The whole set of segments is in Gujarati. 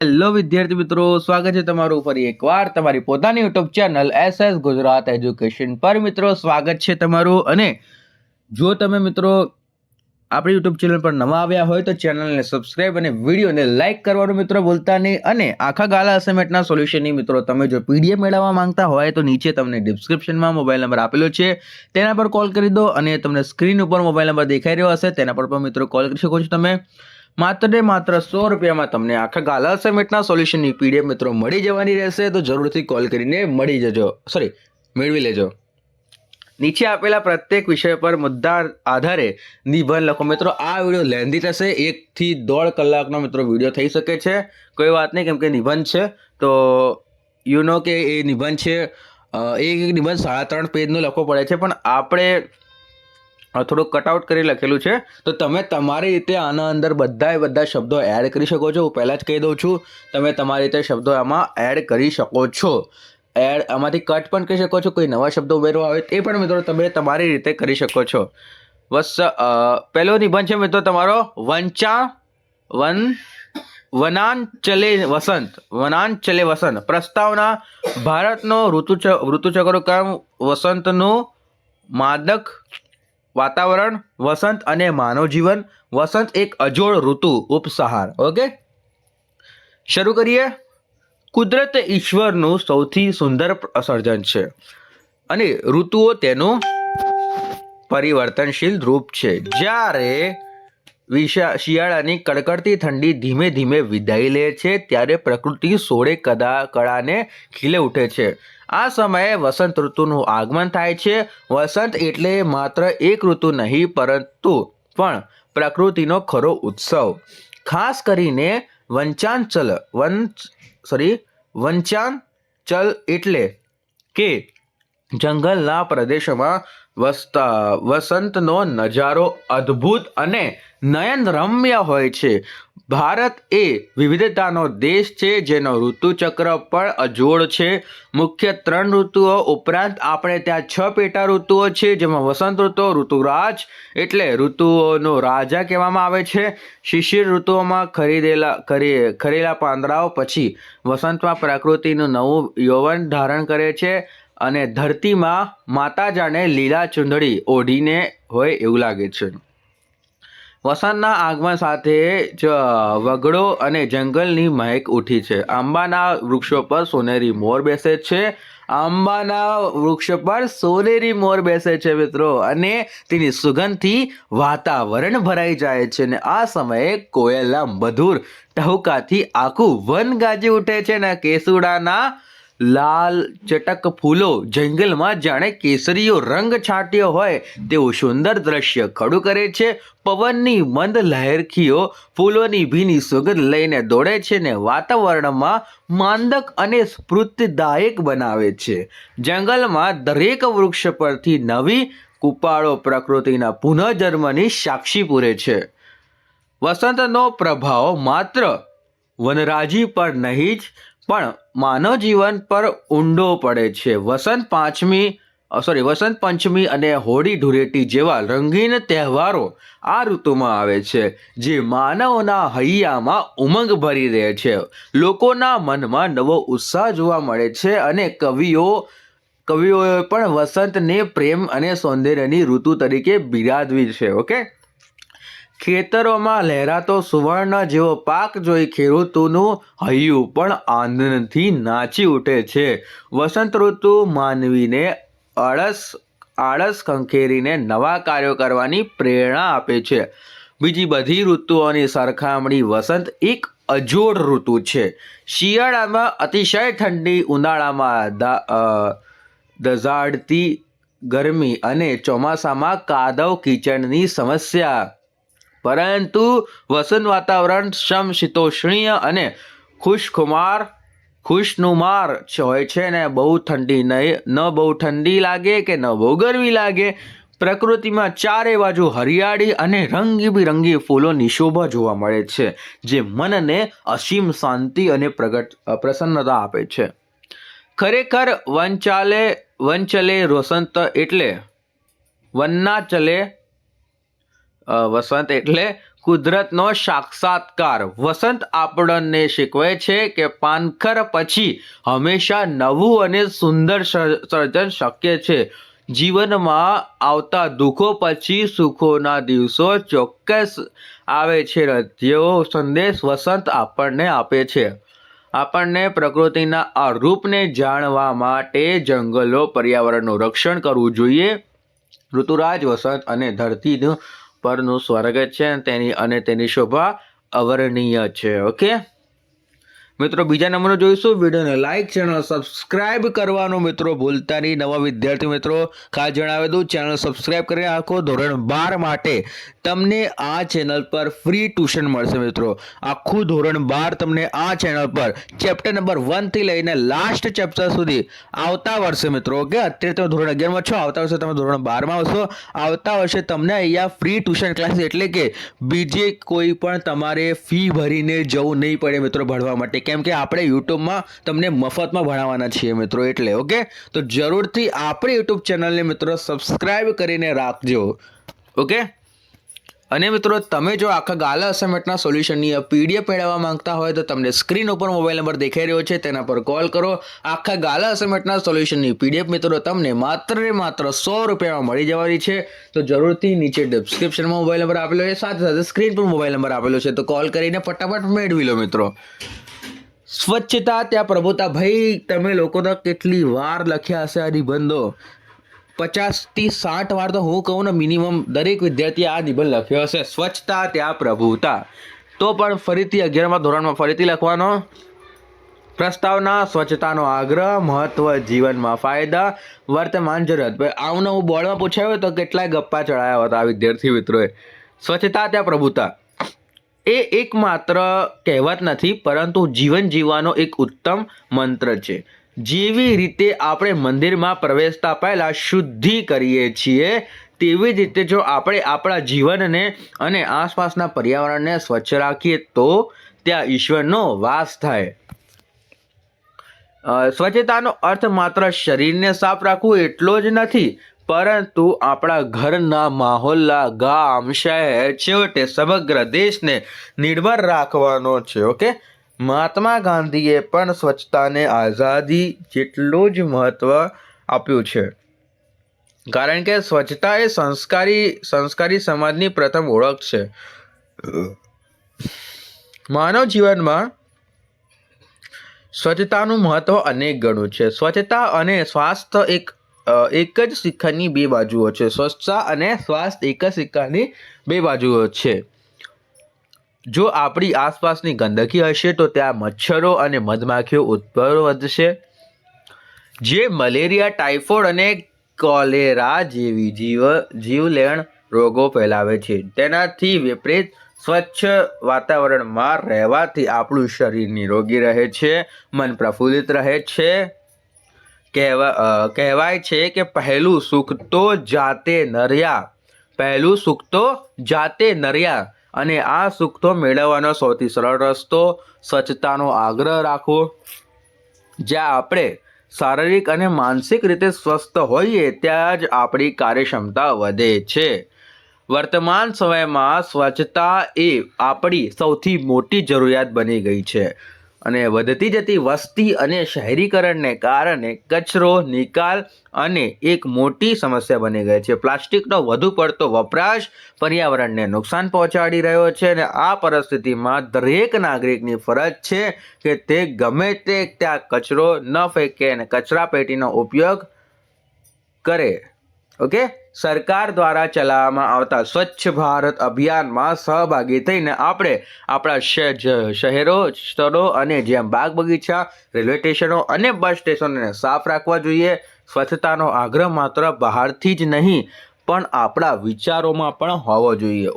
હેલો વિદ્યાર્થી મિત્રો, સ્વાગત છે તમારું ફરી એકવાર તમારી પોતાની YouTube channel SS Gujarat education પર. મિત્રો સ્વાગત છે તમારું. અને જો તમે મિત્રો આપણી યુટ્યુબ ચેનલ પર નવા આવ્યા હોય તો ચેનલને સબસ્ક્રાઇબ અને વિડીયોને લાઇક કરવાનું મિત્રો ભૂલતા નહીં. અને આખા ગાલા અસાઇનમેન્ટના સોલ્યુશનની મિત્રો તમે જો PDF મેળવવા માંગતા હોય તો નીચે તમને ડિસ્ક્રિપ્શનમાં મોબાઈલ નંબર આપેલો છે, તેના પર કોલ કરી દો. અને તમને સ્ક્રીન ઉપર મોબાઈલ નંબર દેખાઈ રહ્યો હશે, તેના પર પણ મિત્રો કોલ કરી શકો છો તમે. માત્ર ને માત્ર 100 રૂપિયામાં તમને આખા ગાલા અસાઇનમેન્ટના સોલ્યુશનની PDF મિત્રો મળી જવાની રહેશે. તો જરૂરથી કોલ કરીને મેળવી લેજો. નીચે આપેલા પ્રત્યેક વિષય પર મુદ્દા આધારે નિબંધ લખો. મિત્રો આ વિડીયો લેન્ધી થશે, 1 થી 1.5 કલાકનો મિત્રો વિડીયો થઈ શકે છે. કોઈ વાત નહીં, કેમ કે નિબંધ છે તો કે એ નિબંધ છે. એક નિબંધ 3.5 પેજનો લખવો પડે છે, પણ આપણે થોડુંક કટઆઉટ કરી લખેલું છે. તો તમે તમારી રીતે આના અંદર બધા શબ્દો એડ કરી શકો છો. હું પહેલાં જ કહી દઉં છું, તમે તમારી રીતે શબ્દો આમાં એડ કરી શકો છો. આમાંથી કટ પણ કરી શકો છો. કોઈ નવા શબ્દો ઉમેરવા આવે એ પણ મિત્રો તમે તમારી રીતે કરી શકો છો. પહેલો નિબંધ છે મિત્રો તમારો વનાંચલે વસંત. પ્રસ્તાવના: ભારતનો ઋતુચક્ર ક્રમ, વસંતનું માદક વાતાવરણ, વસંત અને માનવ જીવન. વસંત એક અજોડ ઋતુ ઉપસહાર. ઓકે, શરૂ કરીએ. કુદરત ઈશ્વરનું સૌથી સુંદર સર્જન છે અને ઋતુઓ તેનું પરિવર્તનશીલ રૂપ છે. જ્યારે શિયાળાની કડકડતી ઠંડી ધીમે ધીમે વિદાય લે છે, ત્યારે પ્રકૃતિ સોળે કળાને ખીલે ઉઠે છે. આ સમયે વસંત ઋતુનું આગમન થાય છે. વસંત એટલે માત્ર એક ઋતુ નહીં, પરંતુ પણ પ્રકૃતિનો ખરો ઉત્સવ. ખાસ કરીને વંચાંચલ એટલે કે જંગલના પ્રદેશોમાં વસંતનો નજારો અદ્ભુત અને નયનરમ્ય હોય છે. ભારત એ વિવિધતાનો દેશ છે, જેનો ઋતુચક્ર પણ અજોડ છે. મુખ્ય 3 ઋતુઓ ઉપરાંત આપણે ત્યાં 6 પેટા ઋતુઓ છે, જેમાં વસંત ઋતુ ઋતુરાજ એટલે ઋતુઓનો રાજા કહેવામાં આવે છે. શિશિર ઋતુઓમાં ખરેલા પાંદડાઓ પછી વસંતમાં પ્રકૃતિનું નવું યૌવન ધારણ કરે છે અને ધરતીમાં માતા જાણે લીલા ચૂંદડી ઓઢીને હોય એવું લાગે છે. વસંતના આગમન સાથે જ વગડો અને જંગલની મહેક ઉઠી છે. આંબાના વૃક્ષો પર સોનેરી મોર બેસે છે. મિત્રો, અને તેની સુગંધથી વાતાવરણ ભરાઈ જાય છે. અને આ સમયે કોયલના મધુર ટહુકાથી આખું વન ગાજી ઉઠે છે. અને કેસુડાના લાલ ચટક ફૂલો જંગલમાં જાણે કેસરીયો રંગ છાંટ્યો હોય તેવું સુંદર દ્રશ્ય ખડું કરે છે. પવનની મંદ લહેરખીઓ ફૂલોની ભીની સુગંધ લઈને દોડે છે ને વાતાવરણમાં માંદક અને સ્ફૂર્તિદાયક બનાવે છે. જંગલમાં દરેક વૃક્ષ પરથી નવી કુપાળો પ્રકૃતિના પુનઃજન્મની સાક્ષી પૂરે છે. વસંતનો પ્રભાવ માત્ર વનરાજી પર નહીં જ પણ માનવ જીવન પર ઊંડો પડે છે. વસંત પંચમી અને હોળી ધૂળેટી જેવા રંગીન તહેવારો આ ઋતુમાં આવે છે, જે માનવના હૈયામાં ઉમંગ ભરી દે છે. લોકોના મનમાં નવો ઉત્સાહ જોવા મળે છે અને કવિઓએ પણ વસંતને પ્રેમ અને સૌંદર્યની ઋતુ તરીકે બિરાદવી છે. ઓકે, ખેતરોમાં લહેરાતો સુવર્ણ જેવો પાક જોઈ ખેડૂતોનું હૈયું પણ આનંદથી નાચી ઉઠે છે. વસંત ઋતુ માનવીને આળસ ખંખેરીને નવા કાર્યો કરવાની પ્રેરણા આપે છે. બીજી બધી ઋતુઓની સરખામણી વસંત એક અજોડ ઋતુ છે. શિયાળામાં અતિશય ઠંડી, ઉનાળામાં દઝાડતી ગરમી અને ચોમાસામાં કાદવ કીચડની સમસ્યા. પરંતુ વસંત વાતાવરણ સમશીતોષ્ણીય અને ખુશનુમાર હોય છે ને બહુ ઠંડી લાગે કે ન બહુ ગરમી લાગે. પ્રકૃતિમાં ચારે બાજુ હરિયાળી અને રંગબેરંગી ફૂલોની શોભા જોવા મળે છે, જે મનને અસીમ શાંતિ અને પ્રસન્નતા આપે છે. ખરેખર વંચાલે વસંત એટલે વન્નાચલે વસંત એટલે કુદરતનો સાક્ષાત્કાર. વસંત આપણને શીખવે છે કે પાનખર પછી હંમેશા નવું અને સુંદર સર્જન શક્ય છે. જીવનમાં આવતા દુઃખો પછી સુખોના દિવસો ચોક્કસ આવે છે, જેવો સંદેશ વસંત આપણને આપે છે. આપણને પ્રકૃતિના આ રૂપને જાણવા માટે જંગલો, પર્યાવરણનું રક્ષણ કરવું જોઈએ. ઋતુરાજ વસંત અને ધરતી પરનું સ્વર્ગ છે, તેની શોભા અવર્ણનીય છે. ઓકે મિત્રો, બીજા નંબરનો જોઈશું. વિડીયોને લાઇક, ચેનલ સબસ્ક્રાઇબ કરવાનું મિત્રો ભૂલતા નહીં. નવા વિદ્યાર્થી મિત્રો ખાસ જણાવી દઉં, ચેનલ સબસ્ક્રાઇબ કરી રાખો. ધોરણ 12 માટે તમને આ ચેનલ પર ફ્રી ટ્યુશન મળશે મિત્રો. આખું ધોરણ 12 તમને આ ચેનલ પર ચેપ્ટર નંબર 1 થી લઈને લાસ્ટ ચેપ્ટર સુધી આવતા વર્ષે મિત્રો, ઓકે, અત્યારે તમે ધોરણ 11માં છો, આવતા વર્ષે તમે ધોરણ 12માં આવશો. આવતા વર્ષે તમને અહીંયા ફ્રી ટ્યુશન ક્લાસીસ, એટલે કે બીજે કોઈ પણ તમારે ફી ભરીને જવું નહીં પડે મિત્રો ભણવા માટે, કેમ કે આપણે યુટ્યુબમાં તમને મફતમાં ભણાવવાના છીએ મિત્રો. એટલે ઓકે, તો જરૂરથી આપણી યુટ્યુબ ચેનલને મિત્રો સબસ્ક્રાઇબ કરીને રાખજો. ઓકે, અને મિત્રો તમે જો આખા ગાલા અસાઇનમેન્ટના સોલ્યુશનની PDF મેળવવા માંગતા હોય તો તમને સ્ક્રીન ઉપર મોબાઈલ નંબર દેખાઈ રહ્યો છે, તેના પર કોલ કરો. આખા ગાલા અસાઇનમેન્ટના સોલ્યુશનની PDF મિત્રો તમને માત્ર ને માત્ર 100 રૂપિયામાં મળી જવાની છે. તો જરૂરથી નીચે ડિસ્ક્રિપ્શનમાં મોબાઈલ નંબર આપેલો છે, સાથે સાથે સ્ક્રીન પર મોબાઈલ નંબર આપેલો છે, તો કોલ કરીને ફટાફટ મેળવી લો મિત્રો. સ્વચ્છતા ત્યાં પ્રભુતા. ભાઈ, તમે લોકો તો કેટલી વાર લખ્યા હશે આ નિબંધો, 50 થી 60 વાર તો હું કહું ને મિનિમમ દરેક વિદ્યાર્થીએ આ નિબંધ લખ્યો હશે. સ્વચ્છતા ત્યાં પ્રભુતા. તો પણ ફરીથી 11મા ધોરણમાં ફરીથી લખવાનો. પ્રસ્તાવના: સ્વચ્છતાનો આગ્રહ, મહત્વ, જીવનમાં ફાયદા, વર્તમાન જરૂરત. ભાઈ, આવું નવું બોર્ડમાં પૂછાયું તો કેટલાય ગપ્પા ચડાયા હતા વિદ્યાર્થી મિત્રોએ. સ્વચ્છતા ત્યાં પ્રભુતા એ એકમાત્ર કહેવત નથી, પરંતુ જીવન જીવવાનો એક ઉત્તમ મંત્ર છે. જેવી રીતે આપણે મંદિરમાં પ્રવેશતા પહેલાં શુદ્ધિ કરીએ છીએ, તેવી જ રીતે જો આપણે આપણા જીવનને અને આસપાસના પર્યાવરણને સ્વચ્છ રાખીએ તો ત્યાં ઈશ્વરનો વાસ થાય. સ્વચ્છતાનો અર્થ માત્ર શરીરને સાફ રાખવું એટલો જ નથી, પરંતુ આપણા ઘરના, માહોલના, ગામ, શહેર, છેવટે સમગ્ર દેશને નિર્મળ રાખવાનો છે. ઓકે, મહાત્મા ગાંધીએ પણ સ્વચ્છતાને આઝાદી જેટલું જ મહત્વ આપ્યું છે, કારણ કે સ્વચ્છતા એ સંસ્કારી સમાજની પ્રથમ ઓળખ છે. માનવ જીવનમાં સ્વચ્છતાનું મહત્વ અનેક ગણું છે. સ્વચ્છતા અને સ્વાસ્થ્ય એક જ સિક્કાની બે બાજુઓ છે. સ્વચ્છતા અને સ્વાસ્થ્ય એક જ સિક્કાની બે બાજુઓ છે. જો આપણી આસપાસની ગંદકી હશે તો ત્યાં મચ્છરો અને મધમાખીઓ ઉત્પન્ન વધશે, જે મલેરિયા, ટાઇફોઇડ અને કોલેરા જેવી જીવલેણ રોગો ફેલાવે છે. તેનાથી વિપરીત સ્વચ્છ વાતાવરણમાં રહેવાથી આપણું શરીર નિરોગી રહે છે, મન પ્રફુલ્લિત રહે છે. કહેવાય છે કે પહેલું સુખ તો જાતે નર્યા, અને આ સુખ તો મેળવવાનો સૌથી સરળ રસ્તો સ્વચ્છતાનો આગ્રહ રાખવો. જ્યાં આપણે શારીરિક અને માનસિક રીતે સ્વસ્થ હોઈએ ત્યાં જ આપણી કાર્યક્ષમતા વધે છે. વર્તમાન સમયમાં સ્વચ્છતા એ આપણી સૌથી મોટી જરૂરિયાત બની ગઈ છે, અને વધતી જતી વસ્તી અને શહેરીકરણને કારણે કચરો નિકાલ અને એક મોટી સમસ્યા બની ગઈ છે. પ્લાસ્ટિકનો વધુ પડતો વપરાશ પર્યાવરણને નુકસાન પહોંચાડી રહ્યો છે, અને આ પરિસ્થિતિમાં દરેક નાગરિકની ફરજ છે કે તે ગમે તે ત્યાં કચરો ન ફેંકે અને કચરા પેટીનો ઉપયોગ કરે. ઓકે, સરકાર દ્વારા ચલાવવામાં આવતા સ્વચ્છ ભારત અભિયાનમાં સહભાગી થઈને આપણે આપણા શહેરો, સ્થળો અને જેમ બાગ બગીચા, રેલવે સ્ટેશનો અને બસ સ્ટેશનોને સાફ રાખવા જોઈએ. સ્વચ્છતાનો આગ્રહ માત્ર બહારથી જ નહીં પણ આપણા વિચારોમાં પણ હોવો જોઈએ.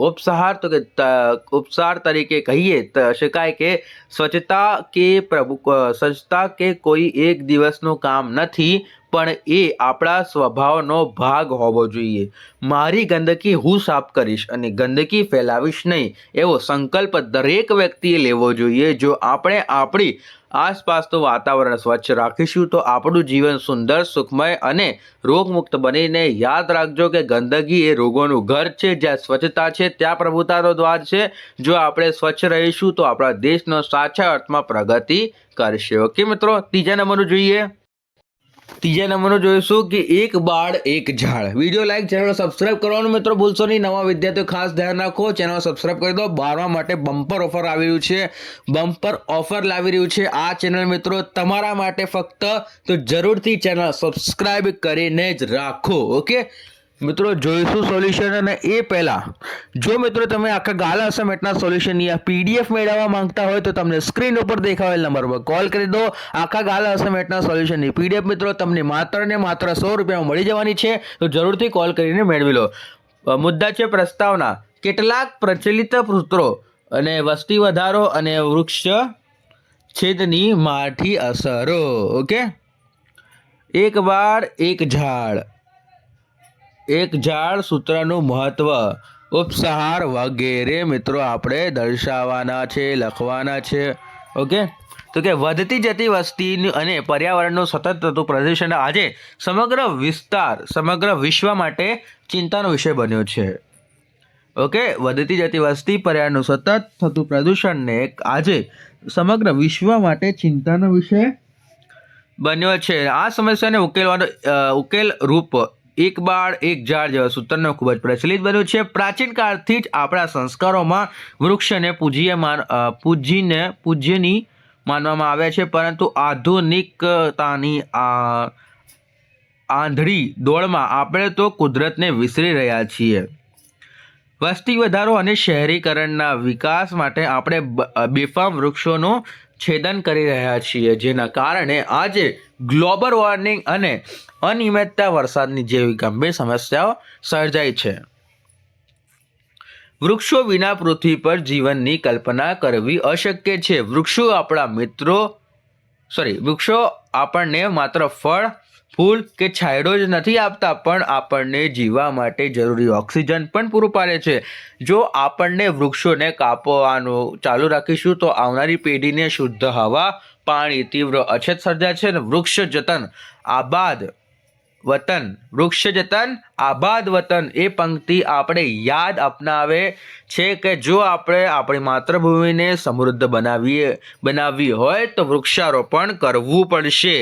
ઉપસાર તરીકે કહીએ તો શકાય કે સ્વચ્છતા કે કોઈ એક દિવસનું કામ નથી, પણ એ આપણા સ્વભાવનો ભાગ હોવો જોઈએ. મારી ગંદકી હું સાફ કરીશ અને ગંદકી ફેલાવીશ નહીં એવો સંકલ્પ દરેક વ્યક્તિએ લેવો જોઈએ. જો આપણે આપણી આસપાસનું વાતાવરણ સ્વચ્છ રાખીશું તો આપણું જીવન સુંદર, સુખમય અને રોગમુક્ત બનીને. યાદ રાખજો કે ગંદકી એ રોગોનું ઘર છે. જ્યાં સ્વચ્છતા છે ત્યાં પ્રભુતાનો દ્વાર છે. જો આપણે સ્વચ્છ રહીશું તો આપણા દેશનો સાચા અર્થમાં પ્રગતિ કરશે. ઓકે મિત્રો, ત્રીજા નંબરનું જોઈએ. ત્રીજા નંબરનું જોઈશું કે એક બાળ એક ઝાડ. વિડીયો લાઈક, ચેનલ સબસ્ક્રાઇબ કરવાનું મિત્રો ભૂલશો નહીં. નવા વિદ્યાર્થીઓ ખાસ ધ્યાન રાખો, ચેનલ સબસ્ક્રાઇબ કરી દો. 12મા માટે બમ્પર ઓફર આવી રહ્યું છે, બમ્પર ઓફર લાવી રહ્યું છે આ ચેનલ મિત્રો તમારા માટે ફક્ત. તો જરૂરથી ચેનલ સબસ્ક્રાઇબ કરીને જ રાખો. ઓકે મિત્રો, જોઈશું સોલ્યુશન. અને એ પહેલાં જો મિત્રો તમે આખા ગાલા અસાઇનમેન્ટના સોલ્યુશનની આ પીડીએફ મેળવવા માંગતા હોય તો તમને સ્ક્રીન ઉપર દેખાવેલ નંબર પર કોલ કરી દો. આખા ગાલા અસાઇનમેન્ટના સોલ્યુશનની પીડીએફ મિત્રો તમને માત્ર ને માત્ર 100 રૂપિયામાં મળી જવાની છે. તો જરૂરથી કોલ કરીને મેળવી લો. મુદ્દા છે પ્રસ્તાવના. કેટલાક પ્રચલિત સૂત્રો અને વસ્તી વધારો અને વૃક્ષ છેદની માઠી અસરો. ઓકે, એક બાળ એક ઝાડ, એક ઝાડ સૂત્રનું મહત્વ, ઉપસહાર વગેરે મિત્રો આપણે દર્શાવવાના છે, લખવાના છે. ઓકે, તો કે વધતી જતી વસ્તી અને પર્યાવરણનું સતત થતું પ્રદૂષણ આજે સમગ્ર વિશ્વ માટે ચિંતાનો વિષય બન્યો છે. ઓકે, વધતી જતી વસ્તી, પર્યાવરણનું સતત થતું પ્રદૂષણને આજે સમગ્ર વિશ્વ માટે ચિંતાનો વિષય બન્યો છે. આ સમસ્યાને ઉકેલવાનો ઉકેલ રૂપ એક બાળ એક ઝાડ જેવા સૂત્રનો ખૂબ જ પ્રચલિત બન્યું છે. પ્રાચીન કાળથી જ આપણા સંસ્કારોમાં વૃક્ષને પૂજ્યની માનવામાં આવે છે, પરંતુ આધુનિકતાની આંધળી દોડમાં આપણે તો કુદરતને વિસરી રહ્યા છીએ. વસ્તી વધારો અને શહેરીકરણના વિકાસ માટે આપણે બેફામ વૃક્ષોનું છેદન કરી રહ્યા છીએ, જેના કારણે આજે ગ્લોબલ વોર્મિંગ અને અનિયમિતતા વરસાદની જેવી ગંભીર સમસ્યાઓ સર્જાઈ છે. વૃક્ષો વિના પૃથ્વી પર જીવનની કલ્પના કરવી અશક્ય છે. વૃક્ષો આપણને માત્ર ફળ, ફૂલ કે છાંયડો જ નથી આપતા, પણ આપણને જીવવા માટે જરૂરી ઓક્સિજન પણ પૂરું પાડે છે. જો આપણને વૃક્ષોને કાપવાનું ચાલુ રાખીશું તો આવનારી પેઢીને શુદ્ધ હવા, પાણી તીવ્ર અછત સર્જાશે. વૃક્ષ જતન આબાદ વતન એ પંક્તિ આપણે યાદ અપનાવે છે કે જો આપણે આપણી માતૃભૂમિને સમૃદ્ધ બનાવવી હોય તો વૃક્ષારોપણ કરવું પડશે.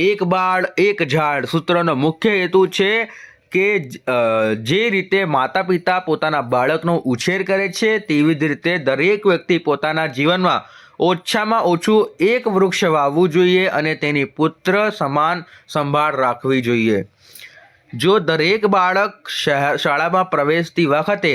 એક બાળ એક ઝાડ સૂત્રનો મુખ્ય હેતુ છે કે જે રીતે માતા પિતા પોતાના બાળકનો ઉછેર કરે છે તેવી જ રીતે દરેક વ્યક્તિ પોતાના જીવનમાં ઓછામાં ઓછું એક વૃક્ષ વાવવું જોઈએ અને તેની પુત્ર સમાન સંભાળ રાખવી જોઈએ. જો દરેક બાળક શાળામાં પ્રવેશતી વખતે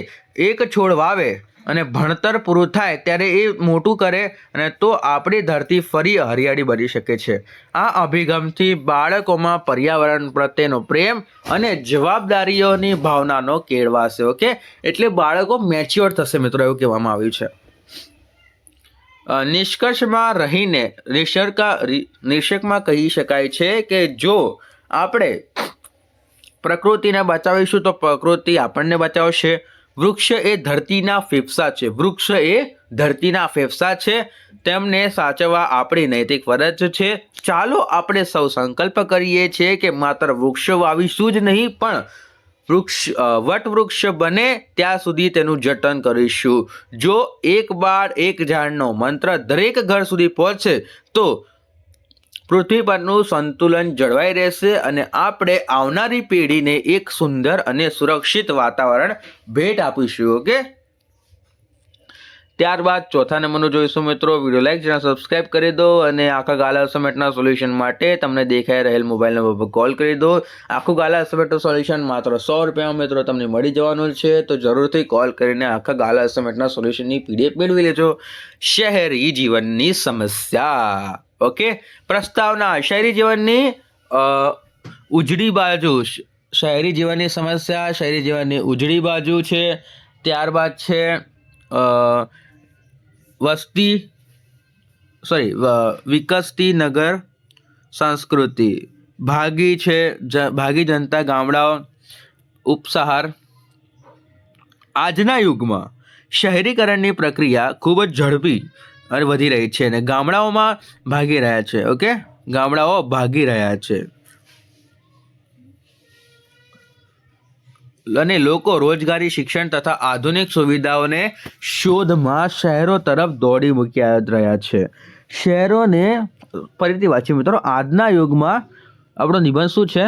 એક છોડ વાવે અને ભણતર પૂરું થાય ત્યારે એ મોટું કરે અને તો આપણી ધરતી ફરી હરિયાળી બની શકે છે. આ અભિગમથી બાળકોમાં પર્યાવરણ પ્રત્યેનો પ્રેમ અને જવાબદારીઓની ભાવનાનો કેળવાશે. ઓકે, એટલે બાળકો મેચ્યોર થશે મિત્રો, એવું કહેવામાં આવ્યું છે. નિષ્કર્ષમાં રહીને નિષ્કર્ષમાં કહી શકાય છે કે જો આપણે પ્રકૃતિને બચાવીશું તો પ્રકૃતિ આપણને બચાવશે. વૃક્ષ એ ધરતીના ફેફસા છે. તેમને સાચવવા આપણી નૈતિક ફરજ છે. ચાલો આપણે સૌ સંકલ્પ કરીએ છીએ કે માત્ર વૃક્ષો વાવીશું જ નહીં, પણ વટવૃક્ષ બને ત્યાં સુધી તેનું જતન કરીશું. જો એક બાળ એક ઝાડનો મંત્ર દરેક ઘર સુધી પહોંચે તો પૃથ્વી પરનું સંતુલન જળવાઈ રહેશે અને આપણે આવનારી પેઢીને એક સુંદર અને સુરક્ષિત વાતાવરણ ભેટ આપીશું. ઓકે, ત્યારબાદ ચોથા નંબરનું જોઈશું મિત્રો. વિડીયો લાઈક, ચેનલ સબસ્ક્રાઇબ કરી દો અને આખા ગાલા અસાઇનમેન્ટના સોલ્યુશન માટે તમને દેખાઈ રહેલ મોબાઈલ નંબર પર કોલ કરી દો. આખું ગાલા અસાઇનમેન્ટનું સોલ્યુશન માત્ર 100 રૂપિયામાં મિત્રો તમને મળી જવાનું છે. તો જરૂરથી કોલ કરીને આખા ગાલા અસાઇનમેન્ટના સોલ્યુશનની પીડીએફ મેળવી લેજો. શહેરી જીવનની સમસ્યા. ઓકે, પ્રસ્તાવના. શહેરી જીવનની ઉજળી બાજુ, શહેરી જીવનની સમસ્યા, શહેરી જીવનની ઉજળી બાજુ છે. ત્યારબાદ છે વિકસતી નગર સંસ્કૃતિ. ભાગી જનતા ગામડાઓ ઉપસાહાર. આજના યુગમાં શહેરીકરણની પ્રક્રિયા ખૂબ જ ઝડપી અને વધી રહી છે અને ગામડાઓમાં ભાગી રહ્યા છે. ઓકે, ગામડાઓ ભાગી રહ્યા છે અને લોકો રોજગારી, શિક્ષણ તથા આધુનિક સુવિધાઓને શોધમાં શહેરો તરફ દોડી મૂક્યા રહ્યા છે. શહેરોને ફરીથી વાંચીએ મિત્રો. આજના યુગમાં આપણો નિબંધ શું છે?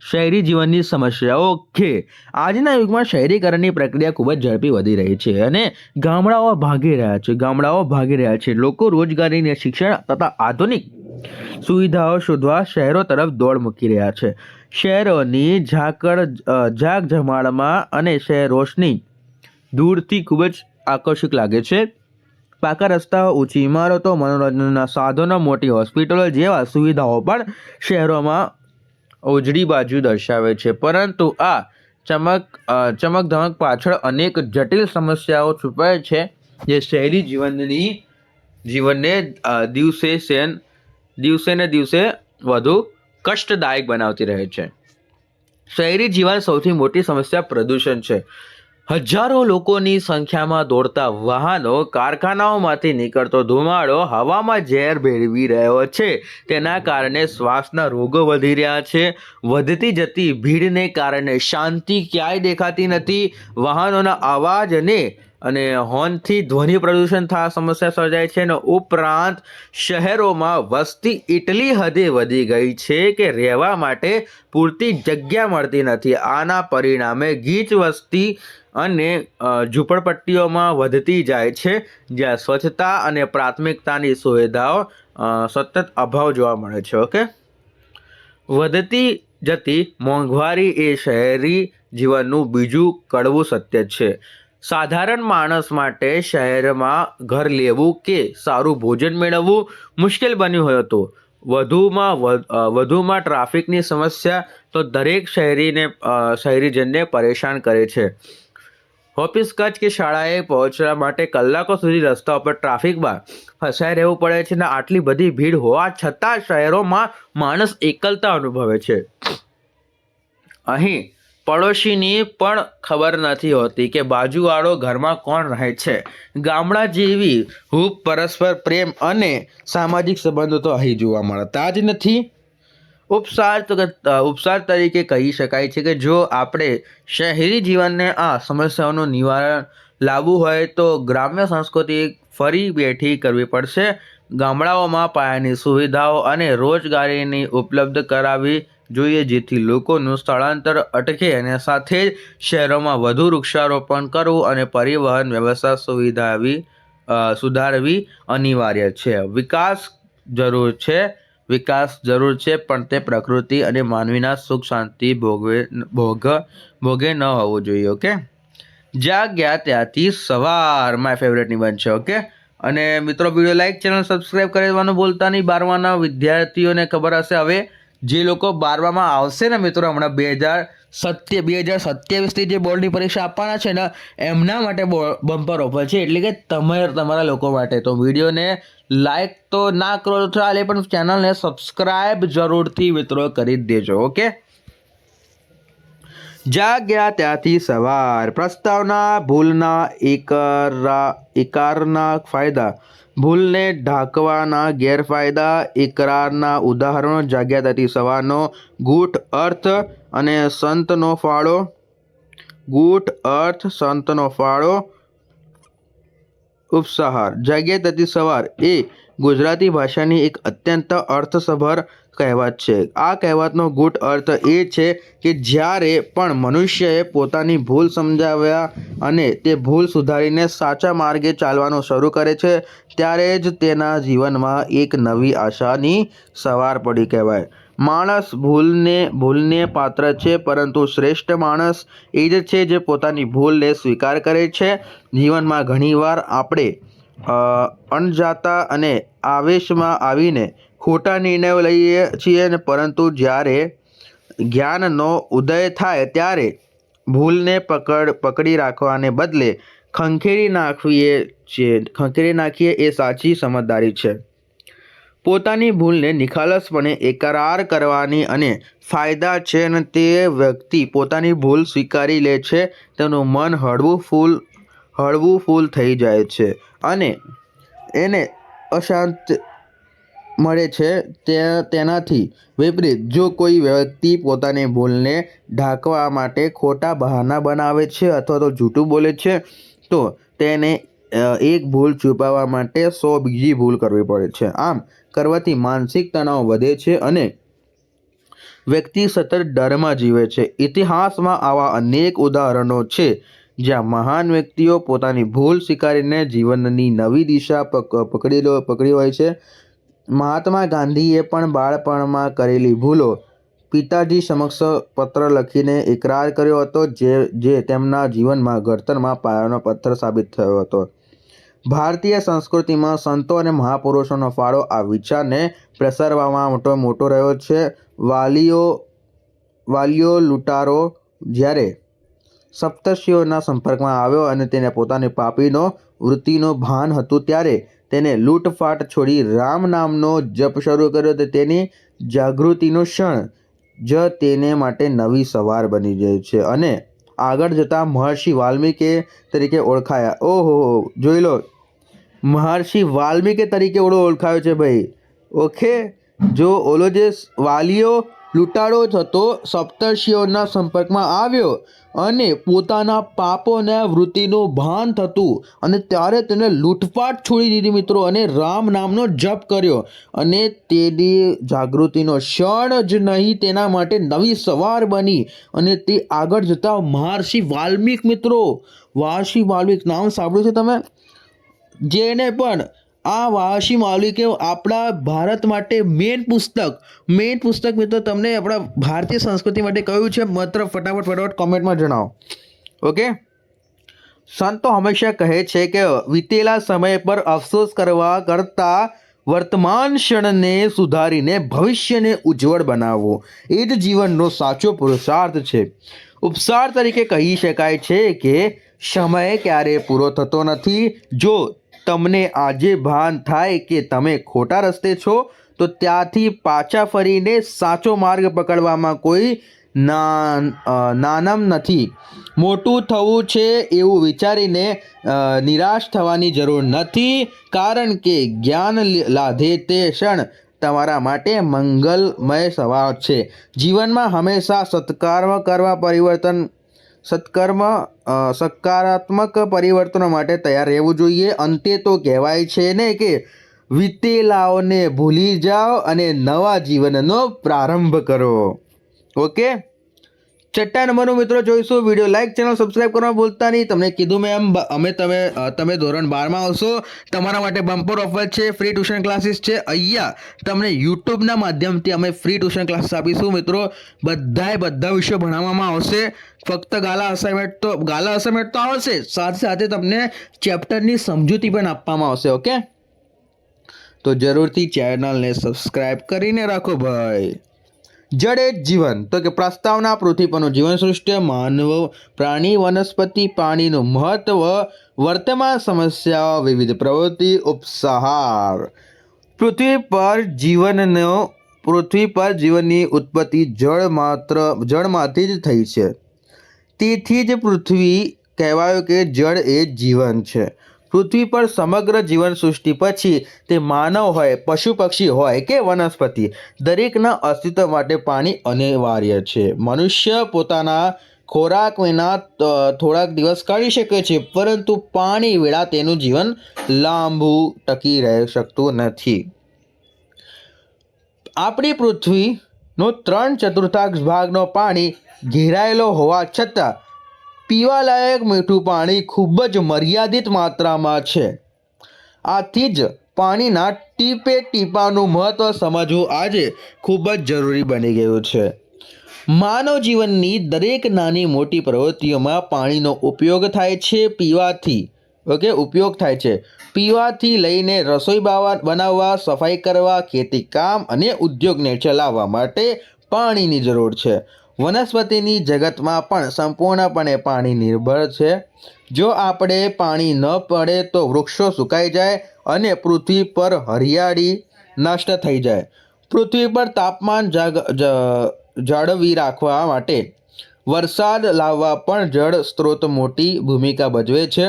શહેરી જીવનની સમસ્યા. ઓકે, આજના યુગમાં શહેરીકરણની પ્રક્રિયા ખૂબ જ ઝડપી વધી રહી છે અને ગામડાઓ ભાગી રહ્યા છે. લોકો રોજગારીને, શિક્ષણ તથા આધુનિક સુવિધાઓ શોધવા શહેરો તરફ દોડ મૂકી રહ્યા છે. શહેરોની ઝાકઝમાળમાં અને શહેર રોશની દૂરથી ખૂબ જ આકર્ષક લાગે છે. પાકા રસ્તાઓ, ઊંચી ઇમારતો, મનોરંજનના સાધનો, મોટી હોસ્પિટલો જેવા સુવિધાઓ પણ શહેરોમાં ઉજળી બાજુ દર્શાવે છે. પરંતુ આ ચમકધમક પાછળ અનેક જટિલ સમસ્યાઓ છુપાય છે જે શહેરી જીવનને દિવસે ને દિવસે વધુ કષ્ટદાયક બનાવતી રહે છે. શહેરી જીવન સૌથી મોટી સમસ્યા પ્રદૂષણ છે. હજારો લોકોની સંખ્યામાં દોડતા વાહનો, કારખાનાઓમાંથી નીકળતો ધુમાડો હવામાં ઝેર ભેળવી રહ્યો છે. તેના કારણે શ્વાસના રોગો વધી રહ્યા છે. વધતી જતી ભીડને કારણે શાંતિ ક્યાંય દેખાતી નથી. વાહનોના અવાજ અને હોર્નથી ધ્વનિ પ્રદૂષણ સમસ્યા સર્જાય છે. અને ઉપરાંત શહેરોમાં વસ્તી એટલી હદે વધી ગઈ છે કે રહેવા માટે પૂરતી જગ્યા મળતી નથી. આના પરિણામે ગીચ વસ્તી અને ઝૂંપડપટ્ટીઓમાં વધતી જાય છે, જ્યાં સ્વચ્છતા અને પ્રાથમિકતાની સુવિધાઓ સતત અભાવ જોવા મળે છે. ઓકે, વધતી જતી મોંઘવારી એ શહેરી જીવનનું બીજું કડવું સત્ય છે. સાધારણ માણસ માટે શહેરમાં ઘર લેવું કે સારું ભોજન મેળવવું મુશ્કેલ બન્યું હતું. વધુમાં ટ્રાફિકની સમસ્યા તો દરેક શહેરીજનને પરેશાન કરે છે. ઓફિસ, કચ્છ કે શાળાએ પહોંચવા માટે કલાકો સુધી રસ્તા પર ટ્રાફિકમાં ફસાઈ રહેવું પડે છે અને આટલી બધી ભીડ હોવા છતાં શહેરોમાં માણસ એકલતા અનુભવે છે. અહીં પડોશીની પણ ખબર નથી હોતી કે બાજુવાળો ઘરમાં કોણ રહે છે. ગામડા જેવી હૂંફ, પરસ્પર પ્રેમ અને સામાજિક સંબંધો તો અહીં જોવા મળતા જ નથી. ઉપસાર તરીકે કહી શકાય છે કે જો આપણે શહેરી જીવનને આ સમસ્યાઓનું નિવારણ લાવવું હોય તો ગ્રામ્ય સંસ્કૃતિ ફરી બેઠી કરવી પડશે. ગામડાઓમાં પાયાની સુવિધાઓ અને રોજગારીની ઉપલબ્ધ કરાવવી જોઈએ જેથી લોકોનું સ્થળાંતર અટકે અને સાથે જ શહેરોમાં વધુ વૃક્ષારોપણ કરવું અને પરિવહન વ્યવસ્થા સુધારવી અનિવાર્ય છે. વિકાસ જરૂર છે પણ તે પ્રકૃતિ અને માનવીના સુખ શાંતિ ભોગે ન હોવું જોઈએ. ઓકે, જાગ્યા ત્યાંથી સવાર માય ફેવરેટ નિબંધ છે. ઓકે, અને મિત્રો વિડીયો લાઈક, ચેનલ સબસ્ક્રાઈબ કરવાનું ભૂલતા નહીં. 12માના વિદ્યાર્થીઓને ખબર હશે હવે જે લોકો 12માં આવશે ને મિત્રો, હમણાં 2027ની જે બોર્ડની પરીક્ષા આપવાના છે ને એમના માટે બમ્પર ઓફર છે. એટલે કે તમારા લોકો માટે તો વિડીયોને લાઈક તો ના કરો તો ચાલે પણ ચેનલને સબસ્ક્રાઈબ જરૂરથી મિત્રો કરી જ દેજો. ઓકે, જાગ્યા ત્યાંથી સવાર. પ્રસ્તાવના ભૂલના ઇકારના ફાયદા, ભૂલને ઢાંકવાના ગેરફાયદા, ઇકરારના ઉદાહરણો, જાગ્યા ત્યાંથી સવારનો ગૂઢ અર્થ અને સંતનો ફાળો. ઉપસાહાર. જાગ્યા ત્યાંથી સવાર એ ગુજરાતી ભાષાની એક અત્યંત અર્થસભર કહેવત છે. આ કહેવતનો ગૂઢ અર્થ એ છે કે જ્યારે પણ મનુષ્યએ પોતાની ભૂલ સમજાવ્યા અને તે ભૂલ સુધારીને સાચા માર્ગે ચાલવાનું શરૂ કરે છે ત્યારે જ તેના જીવનમાં એક નવી આશાની સવાર પડી કહેવાય. માણસ ભૂલને પાત્ર છે પરંતુ શ્રેષ્ઠ માણસ એ જ છે જે પોતાની ભૂલને સ્વીકાર કરે છે. જીવનમાં ઘણીવાર આપણે અણજાતા અને આવેશમાં આવીને ખોટા નિર્ણયો લઈએ છીએ પરંતુ જ્યારે જ્ઞાનનો ઉદય થાય ત્યારે ભૂલને પકડી રાખવાને બદલે ખંખેરી નાખીએ એ સાચી સમજદારી છે. પોતાની ભૂલને નિખાલસપણે એકરાર કરવાની અને ફાયદા છે, અને તે વ્યક્તિ પોતાની ભૂલ સ્વીકારી લે છે તેનું મન હળવું ફૂલ થઈ જાય છે અને એને અશાંત મળે છે. તેનાથી વિપરીત જો કોઈ વ્યક્તિ પોતાની ભૂલને ઢાંકવા માટે ખોટા બહાના બનાવે છે અથવા તો જૂઠું બોલે છે તો તેને એક ભૂલ છુપાવવા માટે 100 બીજી ભૂલ કરવી પડે છે. આમ કરવાથી માનસિક તણાવ વધે છે અને વ્યક્તિ સતત ડરમાં જીવે છે. ઇતિહાસમાં આવા અનેક ઉદાહરણો છે જ્યાં મહાન વ્યક્તિઓ પોતાની ભૂલ સ્વીકારીને જીવનની નવી દિશા પકડી હોય છે. મહાત્મા ગાંધીએ પણ બાળપણમાં કરેલી ભૂલો પિતાજી સમક્ષ પત્ર લખીને ઇકરાર કર્યો હતો, જે તેમના જીવનમાં ઘડતરમાં પાયાનો પથ્થર સાબિત થયો હતો. ભારતીય સંસ્કૃતિમાં સંતો અને મહાપુરુષોનો ફાળો આ વિચારને પ્રસારવામાં મોટો રહ્યો છે. વાલિયો લૂંટારો જ્યારે સપ્તર્ષિઓના સંપર્કમાં આવ્યો અને તેને પોતાની પાપીનો વૃત્તિનું ભાન હતું, ત્યારે તેને લૂંટફાટ છોડી રામ નામનો જપ શરૂ કર્યો. તેની જાગૃતિનો ક્ષણ જ તેને માટે નવી સવાર બની જાય છે અને આગળ જતાં મહર્ષિ વાલ્મીકી તરીકે ઓળખાયા. ઓહો, જોઈ લો, મહર્ષિ વાલ્મીકી તરીકે ઓળખાયો છે ભાઈ. ઓકે, જો ઓલો જે વાલિયો લૂંટાળો થતો સપ્તર્ષિઓના સંપર્કમાં આવ્યો અને પોતાના પાપોના વૃત્તિનું ભાન થતું અને ત્યારે તેને લૂંટફાટ છોડી દીધી મિત્રો અને રામ નામનો જપ કર્યો અને તેની જાગૃતિનો ક્ષણ જ નહીં તેના માટે નવી સવાર બની અને તે આગળ જતા મહર્ષિ વાલ્મીક મિત્રો, મહર્ષિ વાલ્મીક નામ સાંભળ્યું છે તમે? જેને પણ આ મહર્ષિ વાલ્મીકે આપણા ભારત માટે મેઇન પુસ્તક મિત્રો તમને આપણા ભારતીય સંસ્કૃતિ માટે કહ્યું છે. માત્ર ફટાફટ કોમેન્ટમાં જણાવો. ઓકે, સંતો હંમેશા કહે છે કે વીતેલા સમય પર અફસોસ કરવા કરતાં વર્તમાન ક્ષણને સુધારીને ભવિષ્યને ઉજ્જવળ બનાવવું એ જ જીવનનો સાચો પુરુષાર્થ છે. ઉપસાર તરીકે કહી શકાય છે કે સમય ક્યારેય પૂરો થતો નથી. જો તમને આજે ભાન થાય કે તમે ખોટા રસ્તે છો તો ત્યાંથી પાછા ફરીને સાચો માર્ગ પકડવામાં કોઈ નાનમ નથી. મોટું થવું છે એવું વિચારીને નિરાશ થવાની જરૂર નથી, કારણ કે જ્ઞાન લાધે તે ક્ષણ તમારા માટે મંગલમય સવાર છે. જીવનમાં હંમેશા સકારાત્મક પરિવર્તનો માટે તૈયાર રહેવું જોઈએ. અંતે તો કહેવાય છે ને કે વીતેલાઓને ભૂલી જાઓ અને નવા જીવનનો પ્રારંભ કરો. ઓકે, 6 નંબરનું મિત્રો જોઈશું. વિડીયો લાઈક, ચેનલ સબસ્ક્રાઈબ કરવા ભૂલતા નહીં. તમને કીધું મેં તમે ધોરણ 12માં આવશો, તમારા માટે બમ્પર ઓફર છે, ફ્રી ટ્યુશન ક્લાસીસ છે. અહીંયા તમને યુટ્યુબના માધ્યમથી અમે ફ્રી ટ્યુશન ક્લાસીસ આપીશું મિત્રો. બધા વિષયો ભણાવવામાં આવશે. ફક્ત ગાલા અસાઇનમેન્ટ તો આવશે, સાથે તમને ચેપ્ટરની સમજૂતી પણ આપવામાં આવશે. ઓકે, તો જરૂરથી ચેનલને સબસ્ક્રાઈબ કરીને રાખો ભાઈ. જળ એ જીવન, તો કે પ્રસ્તાવના પૃથ્વી પરનું જીવન સૃષ્ટિ, માનવ, પ્રાણી, વનસ્પતિ, પાણીનું મહત્વ, વર્તમાન સમસ્યાઓ, વિવિધ પ્રવૃત્તિ, ઉપસાર. પૃથ્વી પર જીવનની ઉત્પત્તિ જળમાંથી જ થઈ છે. તેથી જ પૃથ્વી કહેવાયું કે જળ એ જીવન છે. પૃથ્વી પર સમગ્ર જીવન સૃષ્ટિ પછી તે માનવ હોય, પશુ પક્ષી હોય કે વનસ્પતિ, દરેકના અસ્તિત્વ માટે પાણી અનિવાર્ય છે. મનુષ્ય પોતાના ખોરાક વિના થોડાક દિવસ કાઢી શકે છે, પરંતુ પાણી વિના તેનું જીવન લાંબુ ટકી રહી શકતું નથી. આપણી પૃથ્વીનો 3/4 ભાગનો પાણી ઘેરાયેલો હોવા છતાં પીવાલાયક મીઠું પાણી ખૂબ જ મર્યાદિત માત્રામાં છે. આથી જ પાણીના ટીપાનું મહત્ત્વ સમજવું આજે ખૂબ જ જરૂરી બની ગયું છે. માનવ જીવનની દરેક નાની મોટી પ્રવૃત્તિઓમાં પાણીનો ઉપયોગ થાય છે. પીવાથી લઈને રસોઈ બનાવવા, સફાઈ કરવા, ખેતી કામ અને ઉદ્યોગને ચલાવવા માટે પાણીની જરૂર છે. વનસ્પતિની જગતમાં પણ સંપૂર્ણપણે પાણી નિર્ભર છે. જો આપણે પાણી ન પડે તો વૃક્ષો સુકાઈ જાય અને પૃથ્વી પર હરિયાળી નષ્ટ થઈ જાય. પૃથ્વી પર તાપમાન જાળવી રાખવા માટે વરસાદ લાવવા પણ જળ સ્ત્રોત મોટી ભૂમિકા ભજવે છે.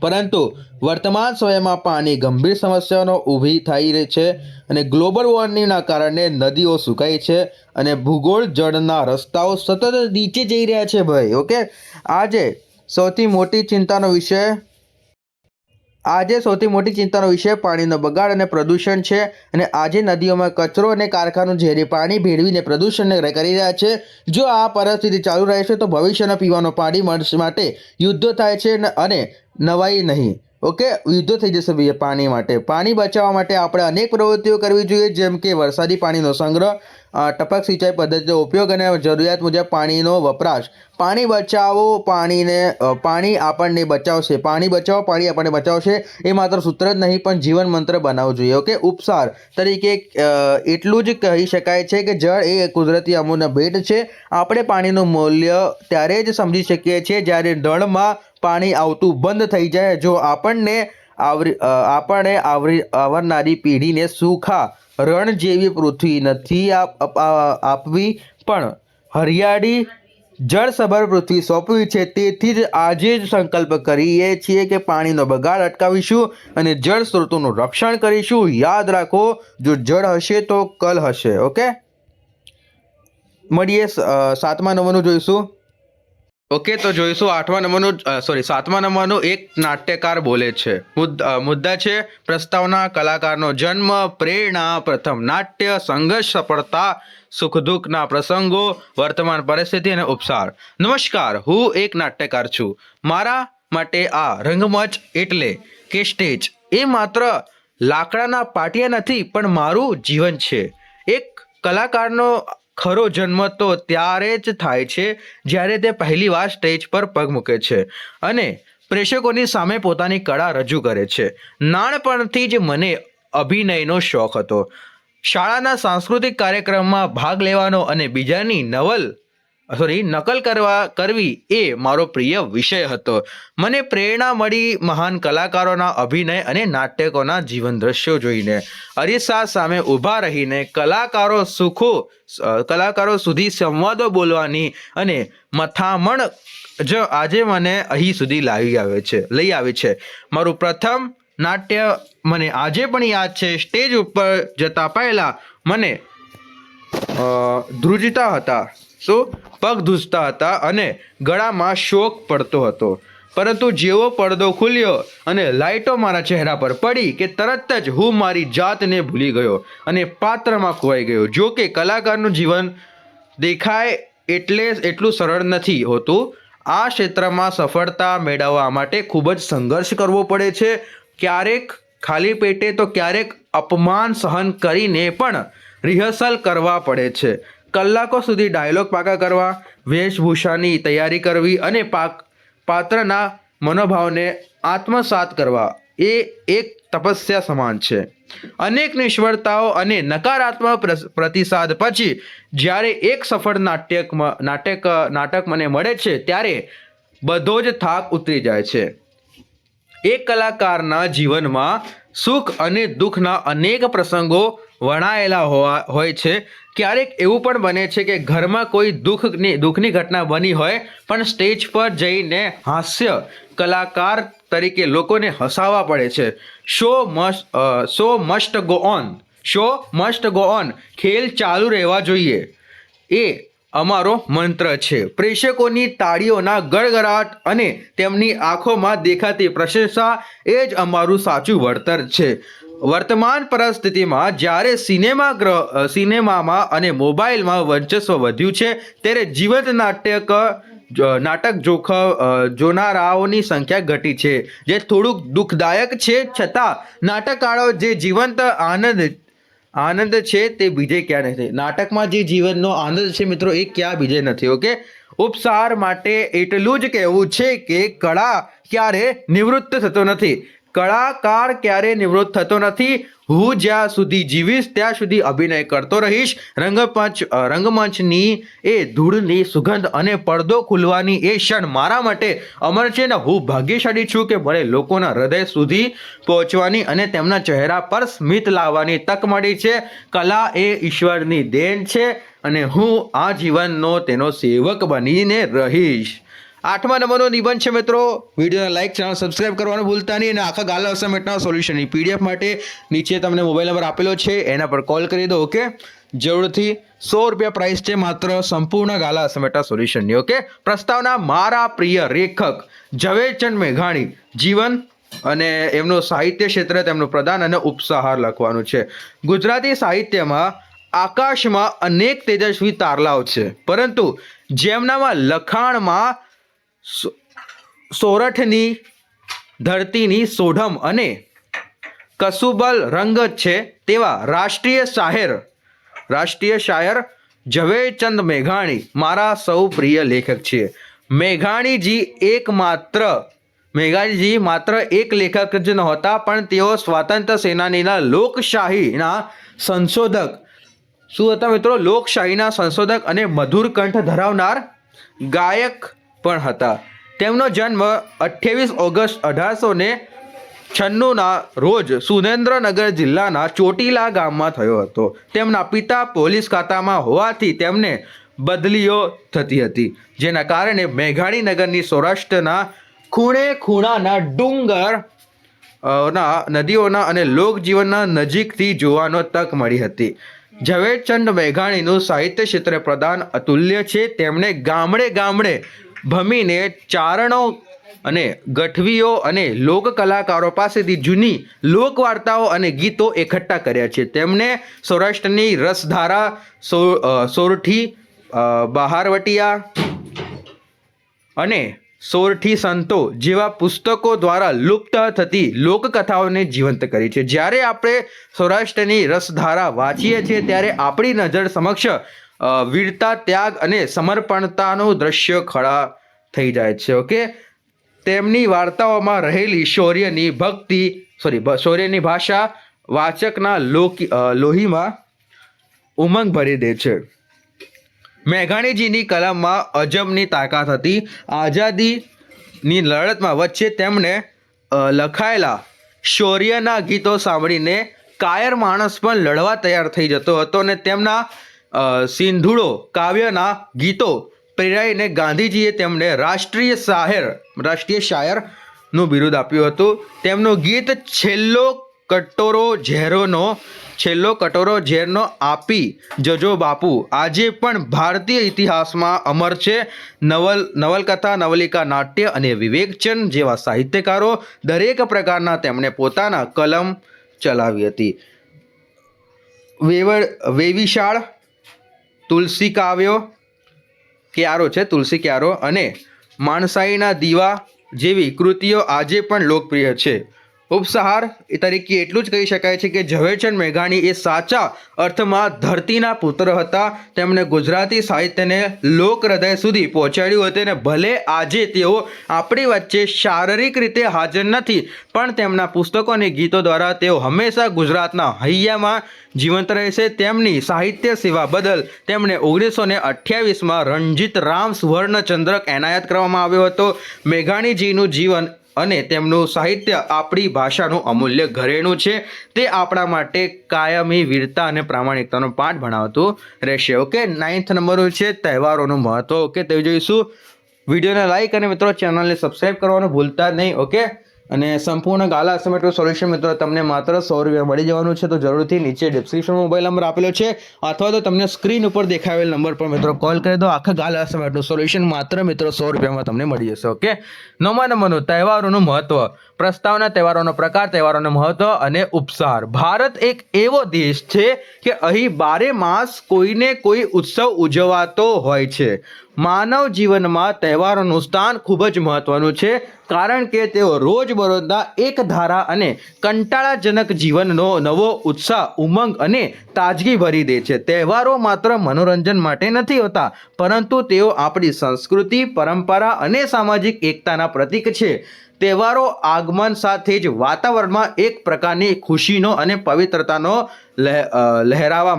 પરંતુ વર્તમાન સમયમાં પાણી ગંભીર સમસ્યાઓ ઊભી થઈ રહી છે અને ગ્લોબલ વોર્મિંગના કારણે નદીઓ સુકાઈ છે અને ભૂગોળ જળના રસ્તાઓ સતત નીચે જઈ રહ્યા છે ભાઈ. ઓકે, આજે સૌથી મોટી ચિંતાનો વિષય પાણીનો બગાડ અને પ્રદૂષણ છે. અને આજે નદીઓમાં કચરો અને કારખાનું ઝેરી પાણી ભેળવીને પ્રદૂષણ કરી રહ્યા છે. જો આ પરિસ્થિતિ ચાલુ રહેશે તો ભવિષ્યના પીવાનું પાણી માટે યુદ્ધો થાય છે અને નવાઈ નહીં. ઓકે, યુદ્ધો થઈ જશે ભાઈ પાણી માટે. પાણી બચાવવા માટે આપણે અનેક પ્રવૃત્તિઓ કરવી જોઈએ, જેમ કે વરસાદી પાણીનો સંગ્રહ, ટપક સિંચાઈ પદ્ધતિનો ઉપયોગ અને જરૂરિયાત મુજબ પાણીનો વપરાશ. પાણી બચાવો, પાણી આપણને બચાવશે. પાણી બચાવો, પાણી આપણને બચાવશે. એ માત્ર સૂત્ર જ નહીં પણ જીવન મંત્ર બનાવવું જોઈએ. ઓકે, ઉપસાર તરીકે એટલું જ કહી શકાય છે કે જળ એ કુદરતી અમૂલ્ય ભેટ છે. આપણે પાણીનું મૂલ્ય ત્યારે જ સમજી શકીએ છીએ જ્યારે નળમાં પાણી આવતું બંધ થઈ જાય. જો આપણે આવનારી પેઢીને સૂખા રણ જેવી પૃથ્વી નથી આપવી પણ હરિયાળી જળસભર પૃથ્વી સોંપવી છે. તેથી જ આજે જ સંકલ્પ કરીએ છીએ કે પાણીનો બગાડ અટકાવીશું અને જળ સ્ત્રોતોનું રક્ષણ કરીશું. યાદ રાખો, જો જળ હશે તો કલ હશે. ઓકે, મળીએ 7મા નંબરનું જોઈશું. ઓકે, તો જોઈશું 7મા નંબરનું એક નાટ્યકાર બોલે છે. મુદ્દા છે પ્રસ્તાવના, કલાકારનો જન્મ, પ્રેરણા, પ્રથમ નાટ્ય, સંઘર્ષ, સફળતા, સુખ દુઃખના પ્રસંગો, વર્તમાન પરિસ્થિતિ અને ઉપસાર. નમસ્કાર, હું એક નાટ્યકાર છું. મારા માટે આ રંગમંચ એટલે કે સ્ટેજ એ માત્ર લાકડાના પાટિયા નથી પણ મારું જીવન છે. એક કલાકારનો ખરો જન્મ તો ત્યારે જ થાય છે જ્યારે તે પહેલી વાર સ્ટેજ પર પગ મૂકે છે અને પ્રેક્ષકોની સામે પોતાની કળા રજૂ કરે છે. નાનપણથી જ મને અભિનયનો શોખ હતો. શાળાના સાંસ્કૃતિક કાર્યક્રમમાં ભાગ લેવાનો અને બીજાની નકલ કરવી એ મારો પ્રિય વિષય હતો. મને પ્રેરણા મળી મહાન કલાકારોના અભિનય અને નાટકોના જીવન દ્રશ્યો જોઈને. અરીસા સામે ઊભા રહીને કલાકારો સુધી સંવાદો બોલવાની અને મથામણ જ આજે મને અહીં સુધી લઈ આવી છે. મારું પ્રથમ નાટ્ય મને આજે પણ યાદ છે. સ્ટેજ ઉપર જતા પહેલા મને પગ ધ્રુજતા હતા અને ગળામાં શોક પડતો હતો. પરંતુ જેવો પડદો ખુલ્યો અને લાઇટો મારા ચહેરા પર પડી કે તરત જ હું મારી જાતને ભૂલી ગયો અને પાત્રમાં ખોવાઈ ગયો. જો કે કલાકારનું જીવન દેખાય એટલું સરળ નથી હોતું. આ ક્ષેત્રમાં સફળતા મેળવવા માટે ખૂબ જ સંઘર્ષ કરવો પડે છે. ક્યારેક ખાલી પેટે તો ક્યારેક અપમાન સહન કરીને પણ રિહર્સલ કરવા પડે છે. કલાકો સુધી ડાયલોગ પાકા કરવા, વેશભૂષાની તૈયારી કરવી અને પાત્રના મનોભાવને આત્મસાત કરવા એ એક તપસ્યા સમાન છે. અનેક નિષ્ફળતાઓ અને નકારાત્મક પ્રતિસાદ પછી જ્યારે એક સફળ નાટક મને મળે છે ત્યારે બધો જ થાક ઉતરી જાય છે. એક કલાકારના જીવનમાં સુખ અને દુઃખના અનેક પ્રસંગો વણાયેલા હોય છે. ક્યારેક એવું પણ બને છે કે ઘરમાં કોઈ દુઃખની ઘટના બની હોય પણ સ્ટેજ પર જઈને હાસ્ય કલાકાર તરીકે લોકોને હસાવવા પડે છે. Show must go on. ખેલ ચાલુ રહેવા જોઈએ એ અમારો મંત્ર છે. પ્રેક્ષકોની તાળીઓના ગડગડાટ અને તેમની આંખોમાં દેખાતી પ્રશંસા એ જ અમારું સાચું વળતર છે. વર્તમાન પરિસ્થિતિમાં જ્યારે સિનેમામાં અને મોબાઈલમાં વર્ચસ્વ વધ્યું છે ત્યારે જીવંત નાટક જોનારાઓની સંખ્યા ઘટી છે, જે થોડુંક દુઃખદાયક છે. છતાં નાટકકારો જે જીવંત આનંદ છે તે બીજે ક્યાં નથી. નાટકમાં જે જીવનનો આનંદ છે મિત્રો એ ક્યાં બીજે નથી. ઓકે, ઉપસાર માટે એટલું જ કહેવું છે કે કળા ક્યારે નિવૃત્ત થતો નથી. કલાકાર ક્યારે નિવૃત્ત થતો નથી. હું જ્યાં સુધી જીવીશ ત્યાં સુધી અભિનય કરતો રહીશ. રંગમંચની એ ધૂળની સુગંધ અને પડદો ખુલવાની એ ક્ષણ મારા માટે અમર છે ને હું ભાગ્યશાળી છું કે મને લોકોના હૃદય સુધી પહોંચવાની અને તેમના ચહેરા પર સ્મિત લાવવાની તક મળી છે. કલા એ ઈશ્વરની દેન છે અને હું આ જીવનનો તેનો સેવક બનીને રહીશ. 8મા નંબરનો નિબંધ છે મિત્રો. વિડીયોને લાઈક, ચેનલ સબસ્ક્રાઇબ કરવાનું ભૂલતા નહીં અને આખા ગાલા અસાઇનમેન્ટના સોલ્યુશનની પીડીએફ માટે નીચે તમને મોબાઈલ નંબર આપેલો છે, એના પર કોલ કરી દો. ઓકે, જરૂરથી ₹100 પ્રાઇસ છે માત્ર સંપૂર્ણ ગાલા અસાઇનમેન્ટના સોલ્યુશનની. ઓકે, પ્રસ્તાવના મારા પ્રિય લેખક ઝવેરચંદ મેઘાણી જીવન અને એમનું સાહિત્ય ક્ષેત્ર, તેમનું પ્રદાન અને ઉપસાર લખવાનું છે. ગુજરાતી સાહિત્યમાં આકાશમાં અનેક તેજસ્વી તારલાઓ છે, પરંતુ જેમનામાં લખાણમાં સોરઠની ધરતીની સોઢમ અને કસુબલ રંગત છે તેવા રાષ્ટ્રીય શાયર ઝવેરચંદ મેઘાણી મારા સૌ પ્રિય લેખક છે. મેઘાણીજી માત્ર એક લેખક જ નહોતા, પણ તેઓ સ્વાતંત્ર્ય સેનાનીના લોકશાહીના સંશોધક શું હતા મિત્રો? લોકશાહીના સંશોધક અને મધુર કંઠ ધરાવનાર ગાયક પણ હતા. તેમનો જન્મ 28 ઓગસ્ટ 1896ના રોજ સુરેન્દ્રનગર જિલ્લાના ચોટીલા ગામમાં થયો હતો. તેમના પિતા પોલીસ ખાતામાં હોવાથી તેમને બદલીઓ થતી હતી, જેના કારણે મેઘાણીનગરની સૌરાષ્ટ્રના ખૂણે ખૂણાના ડુંગર નદીઓના અને લોકજીવનના નજીકથી જોવાનો તક મળી હતી. ઝવેરચંદ મેઘાણીનું સાહિત્ય ક્ષેત્રે પ્રદાન અતુલ્ય છે. તેમણે ગામડે ગામડે ભમીને ચારણો અને ગઢવીઓ અને લોક કલાકારો પાસેથી જૂની લોકવાર્તાઓ અને ગીતો એકઠા કર્યા છે. તેમણે સૌરાષ્ટ્રની રસધારા, સોરઠી બહારવટિયા અને સોરઠી સંતો જેવા પુસ્તકો દ્વારા લુપ્ત થતી લોકકથાઓને જીવંત કરી છે. જ્યારે આપણે સૌરાષ્ટ્રની રસધારા વાંચીએ છીએ ત્યારે આપણી નજર સમક્ષ વીરતા, ત્યાગ અને સમર્પણતાનું દ્રશ્ય ખડા થઈ જાય છે. ઓકે, તેમની વાર્તાઓમાં રહેલી શૌર્યની ભાષા વાચકના લોહીમાં ઉમંગ ભરી દે છે. મેઘાણીજીની કલમમાં અજબની તાકાત હતી. આઝાદીની લડતમાં વચ્ચે તેમણે લખાયેલા શૌર્યના ગીતો સાંભળીને કાયર માણસ પણ લડવા તૈયાર થઈ જતો હતો અને તેમના સિંધુડો કાવ્યના ગીતો પ્રેરાઈને ગાંધીજીએ તેમને રાષ્ટ્રીય શાયરનું બિરુદ આપ્યું હતું. તેમનું ગીત છેલ્લો કટોરો ઝેરનો આપી જજો બાપુ આજે પણ ભારતીય ઇતિહાસમાં અમર છે. નવલકથા, નવલિકા, નાટ્ય અને વિવેકચંદ જેવા સાહિત્યકારો દરેક પ્રકારના તેમણે પોતાના કલમ ચલાવી હતી. વેવિશાળ, તુલસી ક્યારો અને માણસાઈના દીવા જેવી કૃતિઓ આજે પણ લોકપ્રિય છે. ઉપસાર તરીકે એટલું જ કહી શકાય છે કે ઝવેરચંદ મેઘાણી એ સાચા અર્થમાં ધરતીના પુત્ર હતા. તેમણે ગુજરાતી સાહિત્યને લોક હૃદય સુધી પહોંચાડ્યું હતું અને ભલે આજે તેઓ આપણી વચ્ચે શારીરિક રીતે હાજર નથી, પણ તેમના પુસ્તકો અને ગીતો દ્વારા તેઓ હંમેશા ગુજરાતના હૈયામાં જીવંત રહેશે. તેમની સાહિત્ય સેવા બદલ તેમને 1928માં રણજીત રામ સુવર્ણચંદ્રક એનાયત કરવામાં આવ્યો હતો. મેઘાણીજીનું જીવન અને તેમનું સાહિત્ય આપણી ભાષાનું અમૂલ્ય ઘરેણું છે. તે આપણા માટે કાયમી વીરતા અને પ્રામાણિકતાનો પાઠ ભણાવતું રહેશે. ઓકે, 9th નંબર છે તહેવારોનું મહત્વ. ઓકે, તે જોઈશું. વિડીયોને લાઈક અને મિત્રો ચેનલને સબસ્ક્રાઇબ કરવાનું ભૂલતા નહીં. ઓકે, અને સંપૂર્ણ ગાલા અસાઇનમેન્ટનું સોલ્યુશન મિત્રો તમને માત્ર ₹100 મળી જવાનું છે. તો જરૂરથી નીચે ડિસ્ક્રિપ્શનમાં મોબાઈલ નંબર આપેલો છે અથવા તો તમને સ્ક્રીન ઉપર દેખાવેલ નંબર પર મિત્રો કોલ કરી દો. આખા ગાલા અસાઇનમેન્ટનું સોલ્યુશન માત્ર મિત્રો ₹100 તમને મળી જશે. ઓકે, 9મા નંબરનું તહેવારોનું મહત્વ. પ્રસ્તાવના તહેવારોનો પ્રકાર, તહેવારોનું મહત્વ અને ઉપસાર. ભારત એક એવો દેશ છે કે અહીં 12 માસ કોઈને કોઈ ઉત્સવ ઉજવાતો હોય છે. માનવ જીવનમાં તહેવારોનું સ્થાન ખૂબ જ મહત્વનું છે, કારણ કે તેઓ રોજબરોજના એક ધારા અને કંટાળાજનક જીવનનો નવો ઉત્સાહ, ઉમંગ અને તાજગી ભરી દે છે. તહેવારો માત્ર મનોરંજન માટે નથી હોતા, પરંતુ તેઓ આપણી સંસ્કૃતિ, પરંપરા અને સામાજિક એકતાના પ્રતીક છે. તહેવારો આગમન સાથે જ વાતાવરણમાં એક પ્રકારની ખુશીનો અને પવિત્રતાનો લહેરાવા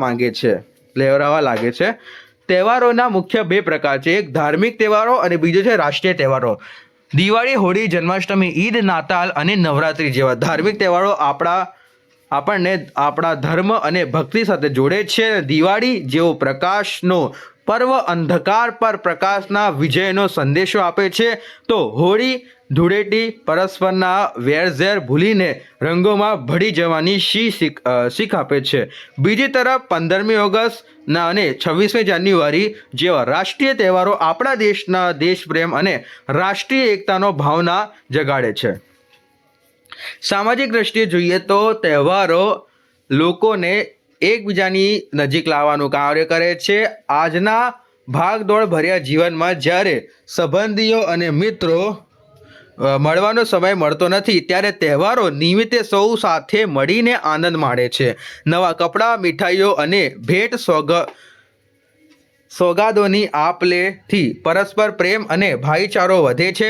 લાગે છે. તહેવારોના મુખ્ય બે પ્રકાર છે, એક ધાર્મિક તહેવારો અને બીજો છે રાષ્ટ્રીય તહેવારો. દિવાળી, હોળી, જન્માષ્ટમી, ઈદ, નાતાલ અને નવરાત્રિ જેવા ધાર્મિક તહેવારો આપણને આપણા ધર્મ અને ભક્તિ સાથે જોડે છે. દિવાળી જેવો પ્રકાશનો પર્વ અંધકાર પર પ્રકાશના વિજયનો સંદેશો આપે છે, તો હોળી ધૂળેટી પરસ્પરના વેરઝેર ભૂલીને રંગોમાં ભળી જવાની શીખ આપે છે. બીજી તરફ 15મી ઓગસ્ટ અને 26મી જાન્યુઆરી જેવા રાષ્ટ્રીય તહેવારો આપણા દેશના દેશપ્રેમ અને રાષ્ટ્રીય એકતાનો ભાવના જગાડે છે. સામાજિક દ્રષ્ટિએ જોઈએ તો તહેવારો લોકોને એકબીજાની નજીક લાવવાનું કાર્ય કરે છે. આજના ભાગદોડ ભર્યા જીવનમાં જ્યારે સંબંધીઓ અને મિત્રો મળવાનો સમય મળતો નથી, ત્યારે તહેવારો નિમિત્તે સૌ સાથે મળીને આનંદ માણે છે. નવા કપડાં, મીઠાઈઓ અને ભેટ સોગાદોની આપ-લેથી પરસ્પર પ્રેમ અને ભાઈચારો વધે છે.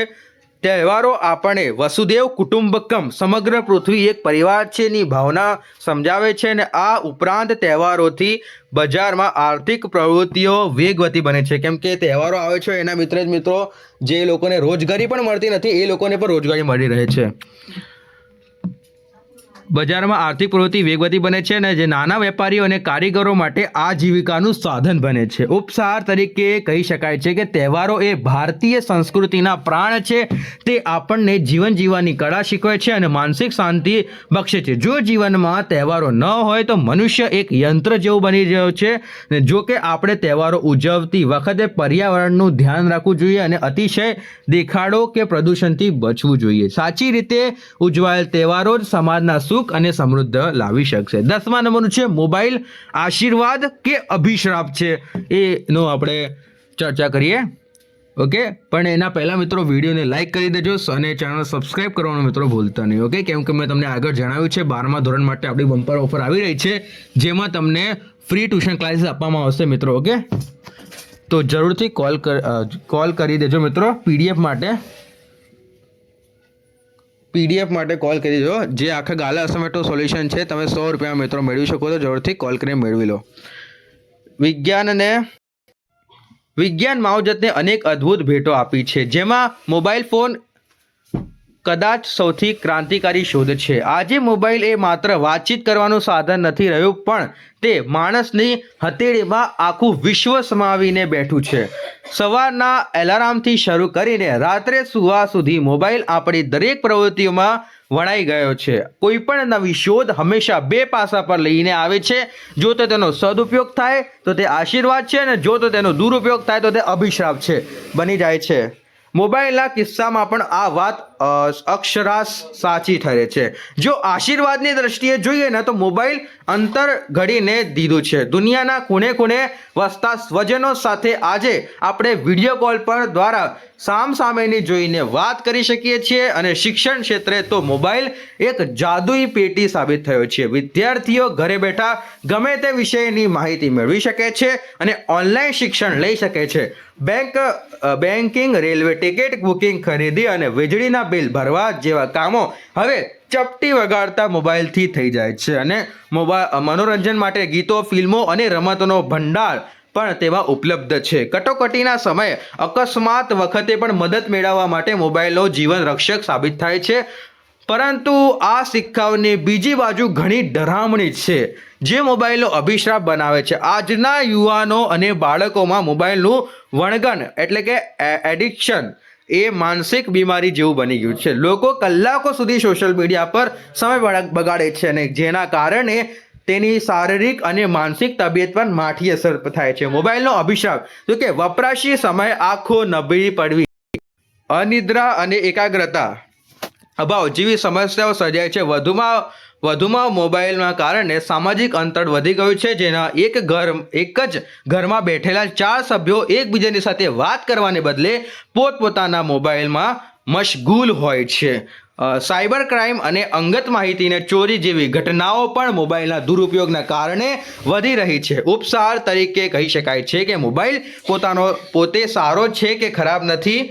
તહેવારો આપણે વસુદેવ કુટુંબકમ, સમગ્ર પૃથ્વી એક પરિવાર છે ની ભાવના સમજાવે છે. અને આ ઉપરાંત તહેવારોથી બજારમાં આર્થિક પ્રવૃત્તિઓ વેગવતી બને છે, કેમ કે તહેવારો આવે છે એના મિત્રો જે લોકોને રોજગારી પણ મળતી નથી એ લોકોને પણ રોજગારી મળી રહે છે. બજારમાં આર્થિક પ્રવૃત્તિ વેગવતી બને છે અને જે નાના વેપારીઓ અને કારીગરો માટે આજીવિકાનું સાધન બને છે. ઉપસાર તરીકે કહી શકાય છે કે તહેવારો એ ભારતીય સંસ્કૃતિના પ્રાણ છે. તે આપણને જીવન જીવવાની કળા શીખવે છે અને માનસિક શાંતિ બક્ષે છે. જો જીવનમાં તહેવારો ન હોય તો મનુષ્ય એક યંત્ર જેવું બની રહ્યો છે. જો કે આપણે તહેવારો ઉજવતી વખતે પર્યાવરણનું ધ્યાન રાખવું જોઈએ અને અતિશય દેખાડો કે પ્રદૂષણથી બચવું જોઈએ. સાચી રીતે ઉજવાયેલ તહેવારો જ સમાજના સુખ અને સમૃદ્ધ લાવી શકશે. 10મા નંબરનું છે મોબાઈલ આશીર્વાદ કે અભિશ્રાપ છે, એનો આપણે ચર્ચા કરીએ. ઓકે, પણ એના પહેલાં મિત્રો વિડીયોને લાઇક કરી દેજો અને ચેનલ સબસ્ક્રાઇબ કરવાનું મિત્રો ભૂલતા નહીં. ઓકે, કેમ કે મેં તમને આગળ જણાવ્યું છે 12મા ધોરણ માટે આપણી બમ્પર ઓફર આવી રહી છે, જેમાં તમને ફ્રી ટ્યુશન ક્લાસીસ આપવામાં આવશે મિત્રો. ઓકે, તો જરૂરથી કોલ કરી દેજો મિત્રો. પીડીએફ માટે કોલ કરી દેજો. જે આખા ગાલા અસાઇનમેન્ટનું સોલ્યુશન છે તમે 100 રૂપિયા મિત્રો મેળવી શકો છો. જરૂરથી કોલ કરીને મેળવી લો. વિજ્ઞાન માવજતને અનેક અદ્ભુત ભેટો આપી છે, જેમાં મોબાઈલ ફોન કદાચ સૌથી ક્રાંતિકારી શોધ છે. આજે મોબાઈલ એ માત્ર વાતચીત કરવાનું સાધન નથી રહ્યું, પણ તે માણસની હથેળીમાં આખું વિશ્વ સમાવીને બેઠું છે. સવારના એલાર્મથી શરૂ કરીને રાત્રે સૂવા સુધી મોબાઈલ આપણી દરેક પ્રવૃત્તિઓમાં વણાઈ ગયો છે. કોઈ પણ નવી શોધ હંમેશા બે પાસા પર લઈને આવે છે. જો તો તેનો સદુપયોગ થાય તો તે આશીર્વાદ છે, અને જો તો તેનો દુરુપયોગ થાય તો તે અભિશ્રાપ બની જાય છે. મોબાઈલના કિસ્સામાં પણ આ વાત અક્ષરાશ સાચી ઠરે છે. જો આશીર્વાદની દ્રષ્ટિએ જોઈએ ને તો મોબાઈલ અંતર ઘડીને દીધું છે. દુનિયાના ખૂણે ખૂણે વસતા સ્વજનો સાથે આજે આપણે વિડીયો કોલ પર દ્વારા સામસામેની જોઈને વાત કરી શકીએ છીએ. અને શિક્ષણ ક્ષેત્રે તો મોબાઈલ એક જાદુઈ પેટી સાબિત થયો છે. વિદ્યાર્થીઓ ઘરે બેઠા ગમે તે વિષયની માહિતી મેળવી શકે છે અને ઓનલાઈન શિક્ષણ લઈ શકે છે. બેન્કિંગ, રેલવે ટિકિટ બુકિંગ, ખરીદી અને વીજળીના બિલ ભરવા જેવા કામો હવે ચપટી વગાડતા મોબાઈલથી થઈ જાય છે. અને મનોરંજન માટે ગીતો, ફિલ્મો અને રમતોનો ભંડાર પણ તેમાં ઉપલબ્ધ છે. કટોકટીના સમયે અકસ્માત વખતે પણ મદદ મેળવવા માટે મોબાઈલનો જીવન રક્ષક સાબિત થાય છે. પરંતુ આ સિક્કાઓની બીજી બાજુ ઘણી ડરામણી છે, જે મોબાઈલનો અભિશ્રાપ બનાવે છે. આજના યુવાનો અને બાળકોમાં મોબાઈલનું વણગણ એટલે કે એડિક્શન એ માનસિક બીમારી જેવું બની ગયું છે. લોકો કલાકો સુધી સોશિયલ મીડિયા પર સમય બગાડે છે, અને જેના કારણે તેની શારીરિક અને માનસિક તબિયત પર માઠી અસર થાય છે. મોબાઈલનો અભિશાપ તો કે વપરાશી સમય, આંખો નબળી પડવી, અનિદ્રા અને એકાગ્રતા અભાવ જેવી સમસ્યાઓ સર્જાય છે. વધુમાં વધુમાં મોબાઈલના કારણે સામાજિક અંતર વધી ગયું છે, જેના એક જ ઘરમાં બેઠેલા 4 સભ્યો એકબીજાની સાથે વાત કરવાને બદલે પોતપોતાના મોબાઈલમાં મશગુલ હોય છે. સાયબર ક્રાઇમ અને અંગત માહિતીને ચોરી જેવી ઘટનાઓ પણ મોબાઈલના દુરુપયોગના કારણે વધી રહી છે. ઉપસાર તરીકે કહી શકાય છે કે મોબાઈલ પોતે સારો છે કે ખરાબ નથી.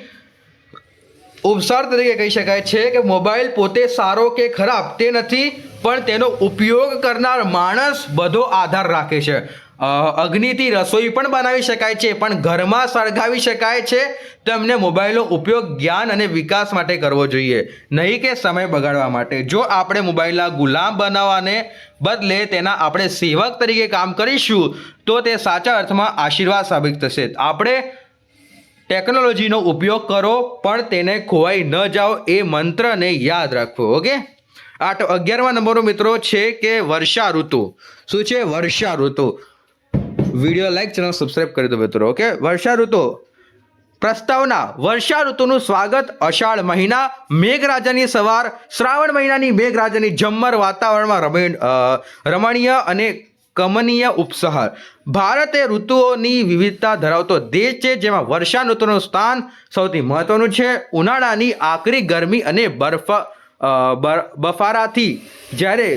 ઉપસાર તરીકે કહી શકાય છે કે મોબાઈલ પોતે સારો કે ખરાબ તે નથી, પણ તેનો ઉપયોગ કરનાર માણસ બધો આધાર રાખે છે. અગ્નિથી રસોઈ પણ બનાવી શકાય છે, પણ ઘરમાં સળગાવી શકાય છે. તેમને મોબાઈલનો ઉપયોગ જ્ઞાન અને વિકાસ માટે કરવો જોઈએ, નહીં કે સમય બગાડવા માટે. જો આપણે મોબાઈલના ગુલામ બનાવવાને બદલે તેના આપણે સેવક તરીકે કામ કરીશું તો તે સાચા અર્થમાં આશીર્વાદ સાબિત થશે. આપણે ટેકનોલોજીનો ઉપયોગ કરો, પણ તેને ખોવાઈ ન જાઓ એ મંત્રને યાદ રાખવો. ઓકે, 11મા નંબરનો મિત્રો છે કે વર્ષા ઋતુ. શું છે? વર્ષા ઋતુ. વિડીયો લાઈક, ચેનલ સબસ્ક્રાઇબ કરી દો મિત્રો. ઓકે, વર્ષા ઋતુ. પ્રસ્તાવના: વર્ષા ઋતુનું સ્વાગત. અષાઢ મહિના, મેઘરાજાની સવાર. શ્રાવણ મહિનાની મેઘરાજાની ઝમ્મર વાતાવરણમાં રમણીય અને કમનીય ઉપહાર. ભારત એ ઋતુઓની વિવિધતા ધરાવતો દેશ છે, જેમાં વર્ષા ઋતુનું સ્થાન સૌથી મહત્વનું છે. ઉનાળાની આકરી ગરમી અને બફારાથી જ્યારે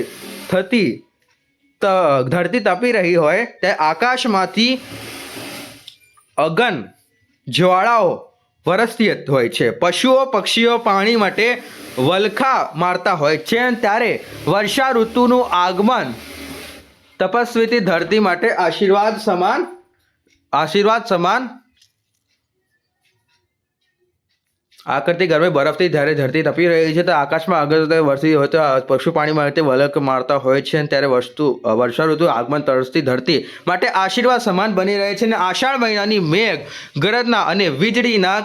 ધરતી તપી રહી હોય ત્યારે આકાશમાંથી અગન જ્વાળાઓ વરસતી હોય છે. પશુઓ પક્ષીઓ પાણી માટે વલખા મારતા હોય છે. ત્યારે વર્ષા ઋતુનું આગમન તપસ્વીથી ધરતી માટે આશીર્વાદ સમાન. આકરતી ગરમી બરફથી જ્યારે ધરતી તપી રહી છે તો આકાશમાં આગળ વરસી હોય તો પશુ પાણી માટે વલક મારતા હોય છે, અને ત્યારે વર્ષા ઋતુ આગમન તરસતી ધરતી માટે આશીર્વાદ સમાન બની રહે છે. અને આષાઢ મહિનાની મેઘ ગરજના અને વીજળીના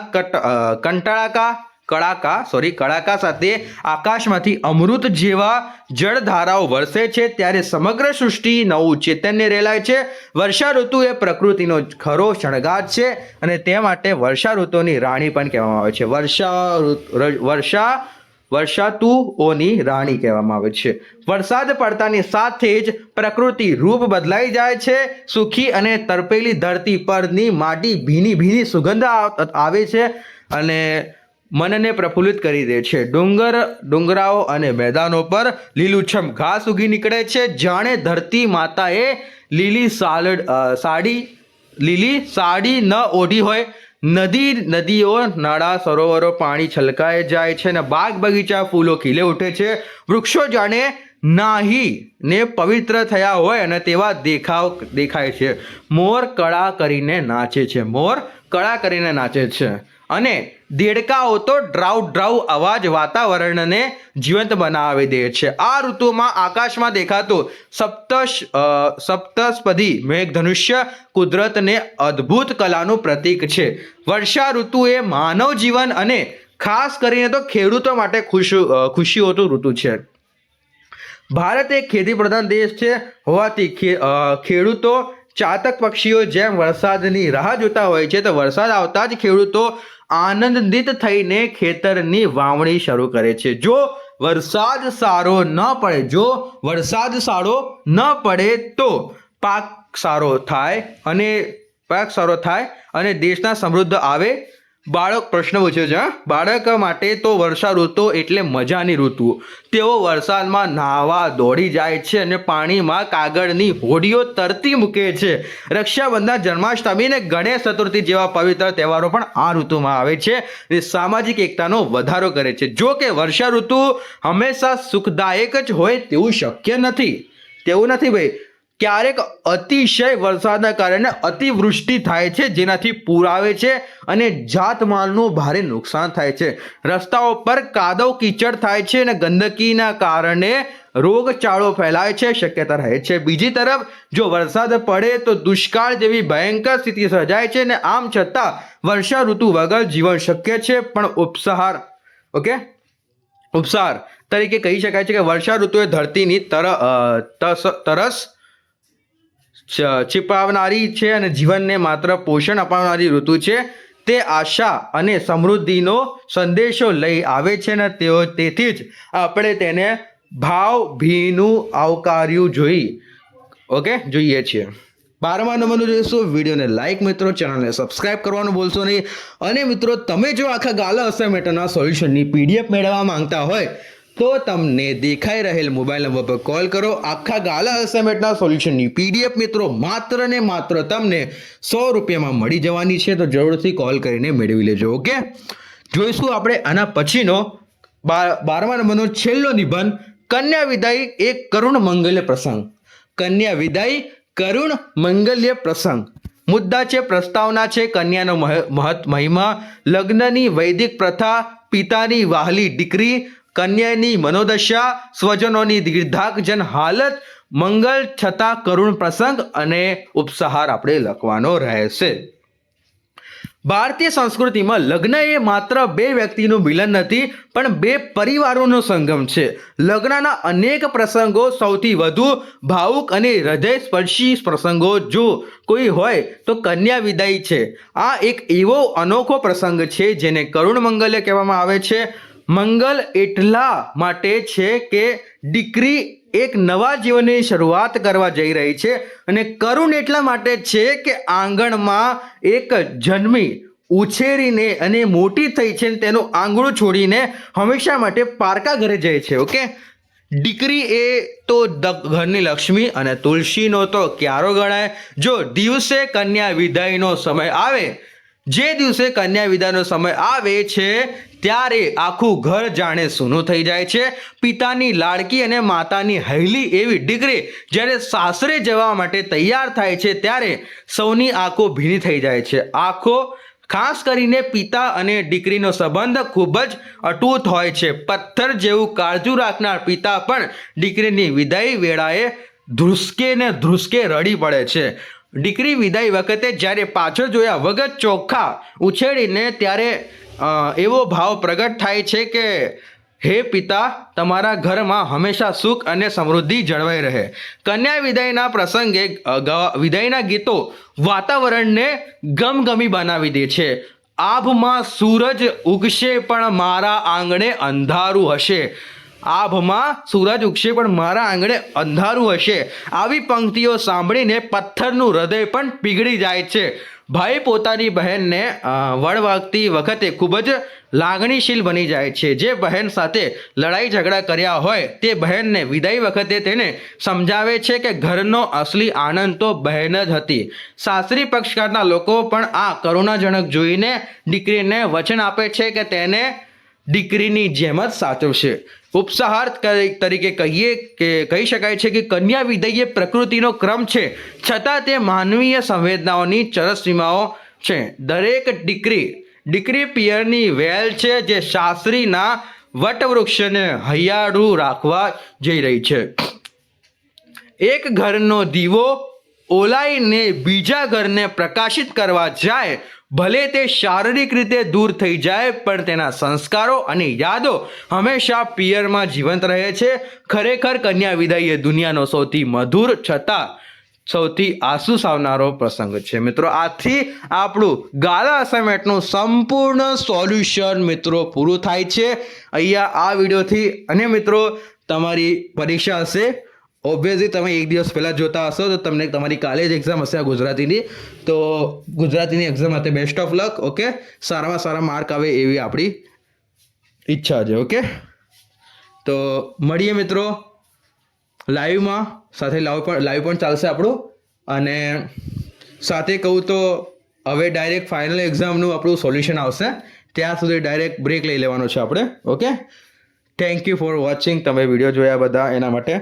કડાકા સાથે આકાશમાંથી અમૃત જેવા જળધારાઓ વરસે છે, ત્યારે સમગ્ર સૃષ્ટિ નવું ચૈતન્ય રેલાય છે. વર્ષા ઋતુ એ પ્રકૃતિનો ખરો શણગાર છે, અને તે માટે વર્ષા ઋતુની રાણી પણ કહેવામાં આવે છે. વર્ષાતુઓની રાણી કહેવામાં આવે છે. વરસાદ પડતાની સાથે જ પ્રકૃતિ રૂપ બદલાઈ જાય છે. સુખી અને તરપેલી ધરતી પરની માટી ભીની સુગંધ આવે છે અને મનને પ્રફુલ્લિત કરી દે છે. ડુંગરાઓ અને મેદાનો પર લીલુંછમ ઘાસ ઉગી નીકળે છે, જાણે ધરતી માતાએ લીલી સાડી ન ઓઢી હોય. નદીઓ, નાળા, સરોવરો પાણી છલકાઈ જાય છે અને બાગ બગીચા ફૂલો ખીલે ઉઠે છે. વૃક્ષો જાણે નાહીને પવિત્ર થયા હોય અને તેવા દેખાય છે. મોર કળા કરીને નાચે છે અને દેડકાઓ તો ડ્રાઉ અવાજ વાતાવરણને જીવંત બનાવી દે છે. આ ઋતુમાં આકાશમાં દેખાતું સપ્તસ્પદી મેઘધનુષ્ય કુદરતને અદ્ભુત કલાનું પ્રતીક છે. વર્ષા ઋતુ એ માનવ જીવન અને ખાસ કરીને તો ખેડૂતો માટે ખુશીઓનું ઋતુ છે. ભારત એક ખેતી પ્રધાન દેશ છે હોવાથી ખેડૂતો ચાતક પક્ષીઓ જેમ વરસાદની રાહ જોતા હોય છે, તો વરસાદ આવતા જ ખેડૂતો આનંદિત થઈને ખેતરની વાવણી શરૂ કરે છે. જો વરસાદ સારો ન પડે તો પાક સારો થાય અને દેશના સમૃદ્ધ આવે. પ્રશ્ન પૂછ્યો છે. બાળક માટે તો વર્ષા ઋતુ એટલે મજાની ઋતુ. તેઓ વરસાદમાં નાહવા દોડી જાય છે અને પાણીમાં કાગળની હોડીઓ તરતી મૂકે છે. રક્ષાબંધન, જન્માષ્ટમી અને ગણેશ ચતુર્થી જેવા પવિત્ર તહેવારો પણ આ ઋતુમાં આવે છે અને સામાજિક એકતાનો વધારો કરે છે. જો કે વર્ષા ઋતુ હંમેશા સુખદાયક જ હોય તેવું શક્ય નથી. ભાઈ, ક્યારેક અતિશય વરસાદના કારણે અતિવૃષ્ટિ થાય છે, જેનાથી પૂર આવે છે અને જાતમાલનું ભારે નુકસાન થાય છે. રસ્તાઓ પર કાદવ કીચડ થાય છે અને ગંદકીના કારણે રોગચાળો ફેલાય છે શક્યતા રહે છે. બીજી તરફ જો વરસાદ પડે તો દુષ્કાળ જેવી ભયંકર સ્થિતિ સર્જાય છે અને આમ છતાં વર્ષા ઋતુ વગર જીવન શક્ય છે. પણ ઉપસાર તરીકે કહી શકાય છે કે વર્ષા ઋતુ એ ધરતીની તરસ छिपावनारी છે અને જીવનને માત્ર પોષણ અપાવનારી ઋતુ છે. તે આશા અને સમૃદ્ધિનો સંદેશો લઈ આવે છે અને તેથી જ આપણે તેને ભાવ ભીનું આવકાર્યું જોઈએ છીએ. 12મા નંબરનું જોઈશું. વિડીયોને લાઇક મિત્રો, ચેનલને સબસ્ક્રાઇબ કરવાનું ભૂલશો નહીં. અને મિત્રો તમે જો આખા ગાલા અસાઇનમેન્ટના સોલ્યુશનની PDF મેળવવા માંગતા હોય તો તમને દેખાઈ રહેલ મોબાઈલ નંબર પર કોલ કરો. આખા ગાલા અસાઇનમેન્ટના સોલ્યુશનની PDF મિત્રો માત્ર ને માત્ર તમને 100 રૂપિયામાં મળી જવાની છે. તો જરૂરથી કોલ કરીને મેળવી લેજો. ઓકે, જોઈશું આપણે આના પછીનો 12મા નંબરનો છેલ્લો નિબંધ, કન્યા વિદાય એક કરુણ મંગલ્ય પ્રસંગ. કન્યા વિદાય કરુણ મંગલ્ય પ્રસંગ. મુદ્દા છે, પ્રસ્તાવના છે, કન્યાનો મહિમા, લગ્નની વૈદિક પ્રથા, પિતાની વહાલી દીકરી, કન્યાની મનોદશા, સ્વજનોની દીર્ઘાકજન હાલત, મંગલ છતાં કરુણ પ્રસંગ અને ઉપસહાર આપણે લખવાનો રહેશે. ભારતીય સંસ્કૃતિમાં લગ્ન એ માત્ર બે વ્યક્તિનું મિલન નથી, પણ બે પરિવારોનો સંગમ છે. લગ્નના અનેક પ્રસંગો, સૌથી વધુ ભાવુક અને હૃદયસ્પર્શી પ્રસંગો જો કોઈ હોય તો કન્યા વિદાય છે. આ એક એવો અનોખો પ્રસંગ છે જેને કરુણ મંગલ્ય કહેવામાં આવે છે. મંગલ એટલા માટે છે કે દીકરી એક નવા જીવનની શરૂઆત કરવા જઈ રહી છે, અને કરુણ એટલા માટે છે કે આંગણમાં એક જન્મી ઉછેરીને અને મોટી થઈ છે, તેનું આંગણું છોડીને હંમેશા માટે પારકા ઘરે જાય છે. ઓકે, દીકરી એ તો ઘરની લક્ષ્મી અને તુલસીનો તો ક્યારો ગણાય. જો દિવસે કન્યા વિદાયનો સમય આવે, જે દિવસે કન્યા વિદાયનો સમય આવે છે ત્યારે આખું ઘર જાણે સૂનું થઈ જાય છે. પિતાની લાડકી અને માતાની હૈલી એવી દીકરી જ્યારે સાસરે જવા માટે તૈયાર થાય છે ત્યારે સૌની આંખો ભીની થઈ જાય છે. ખાસ કરીને પિતા અને દીકરીનો સંબંધ ખૂબ જ અતૂટ હોય છે. પથ્થર જેવું કાળજું રાખનાર પિતા પણ દીકરીની વિદાય વેળાએ ધ્રુસકે રડી પડે છે. દીકરી વિદાય વખતે જ્યારે પાછળ જોયા વગર ચોખ્ખા ઉછેરીને ત્યારે એવો ભાવ પ્રગટ થાય છે કે હે પિતા, તમારા ઘરમાં હંમેશા સુખ અને સમૃદ્ધિ જળવાઈ રહે. કન્યા વિદાયના પ્રસંગે વિદાયના ગીતો વાતાવરણને ગમગમી બનાવી દે છે. આભમાં સૂરજ ઉગશે પણ મારા આંગણે અંધારું હશે. આભમાં સૂરજ ઉગશે પણ મારા આંગણે અંધારું હશે. આવી પંક્તિઓ સાંભળીને પથ્થરનું હૃદય પણ પીગળી જાય છે. ભાઈ પોતાની બહેનને વળવાગતી વખતે ખૂબ જ લાગણીશીલ બની જાય છે. જે બહેન સાથે લડાઈ ઝઘડા કર્યા હોય તે બહેનને વિદાય વખતે તેને સમજાવે છે કે ઘરનો અસલી આનંદ તો બહેન જ હતી. સાસરી પક્ષકારના લોકો પણ આ કરુણાજનક જોઈને દીકરીને વચન આપે છે કે તેને દીકરીની જેમ જ સાચવશે. ઉપસહાર તરીકે કહી શકાય છે કે કન્યા વિદાય એ પ્રકૃતિનો ક્રમ છે, છતાં તે માનવીય સંવેદનાઓની ચરસસીમાઓ છે. દરેક દીકરી પિયરની વેલ છે જે સાસરીના વટવૃક્ષને હૈયાળું રાખવા જઈ રહી છે. એક ઘરનો દીવો ઓલાઈને બીજા ઘરને પ્રકાશિત કરવા જાય, ભલે તે શારીરિક રીતે દૂર થઈ જાય પણ તેના સંસ્કારો અને યાદો હંમેશા પિયરમાં જીવંત રહે છે. ખરેખર કન્યા વિદાય એ દુનિયાનો સૌથી મધુર છતાં સૌથી આંસુ સાવનારો પ્રસંગ છે. મિત્રો, આથી આપણું ગાલા અસાઇનમેન્ટનું સંપૂર્ણ સોલ્યુશન મિત્રો પૂરું થાય છે અહીંયા આ વિડીયોથી. અને મિત્રો, તમારી પરીક્ષા હશે, ઓબ્વિયસલી તમે એક દિવસ પહેલાં જોતા હશો તો તમને તમારી કાલે જ એક્ઝામ હશે આ ગુજરાતીની. તો ગુજરાતીની એક્ઝામ માટે બેસ્ટ ઓફ લક. ઓકે, સારામાં સારા માર્ક આવે એવી આપણી ઈચ્છા છે. ઓકે, તો મળીએ મિત્રો લાઈવમાં. સાથે લાઈવ પણ ચાલશે આપણું. અને સાથે કહું તો હવે ડાયરેક્ટ ફાઇનલ એક્ઝામનું આપણું સોલ્યુશન આવશે, ત્યાં સુધી ડાયરેક્ટ બ્રેક લઈ લેવાનો છે આપણે. Okay, thank you for watching. તમે વિડીયો જોયા બધા એના માટે.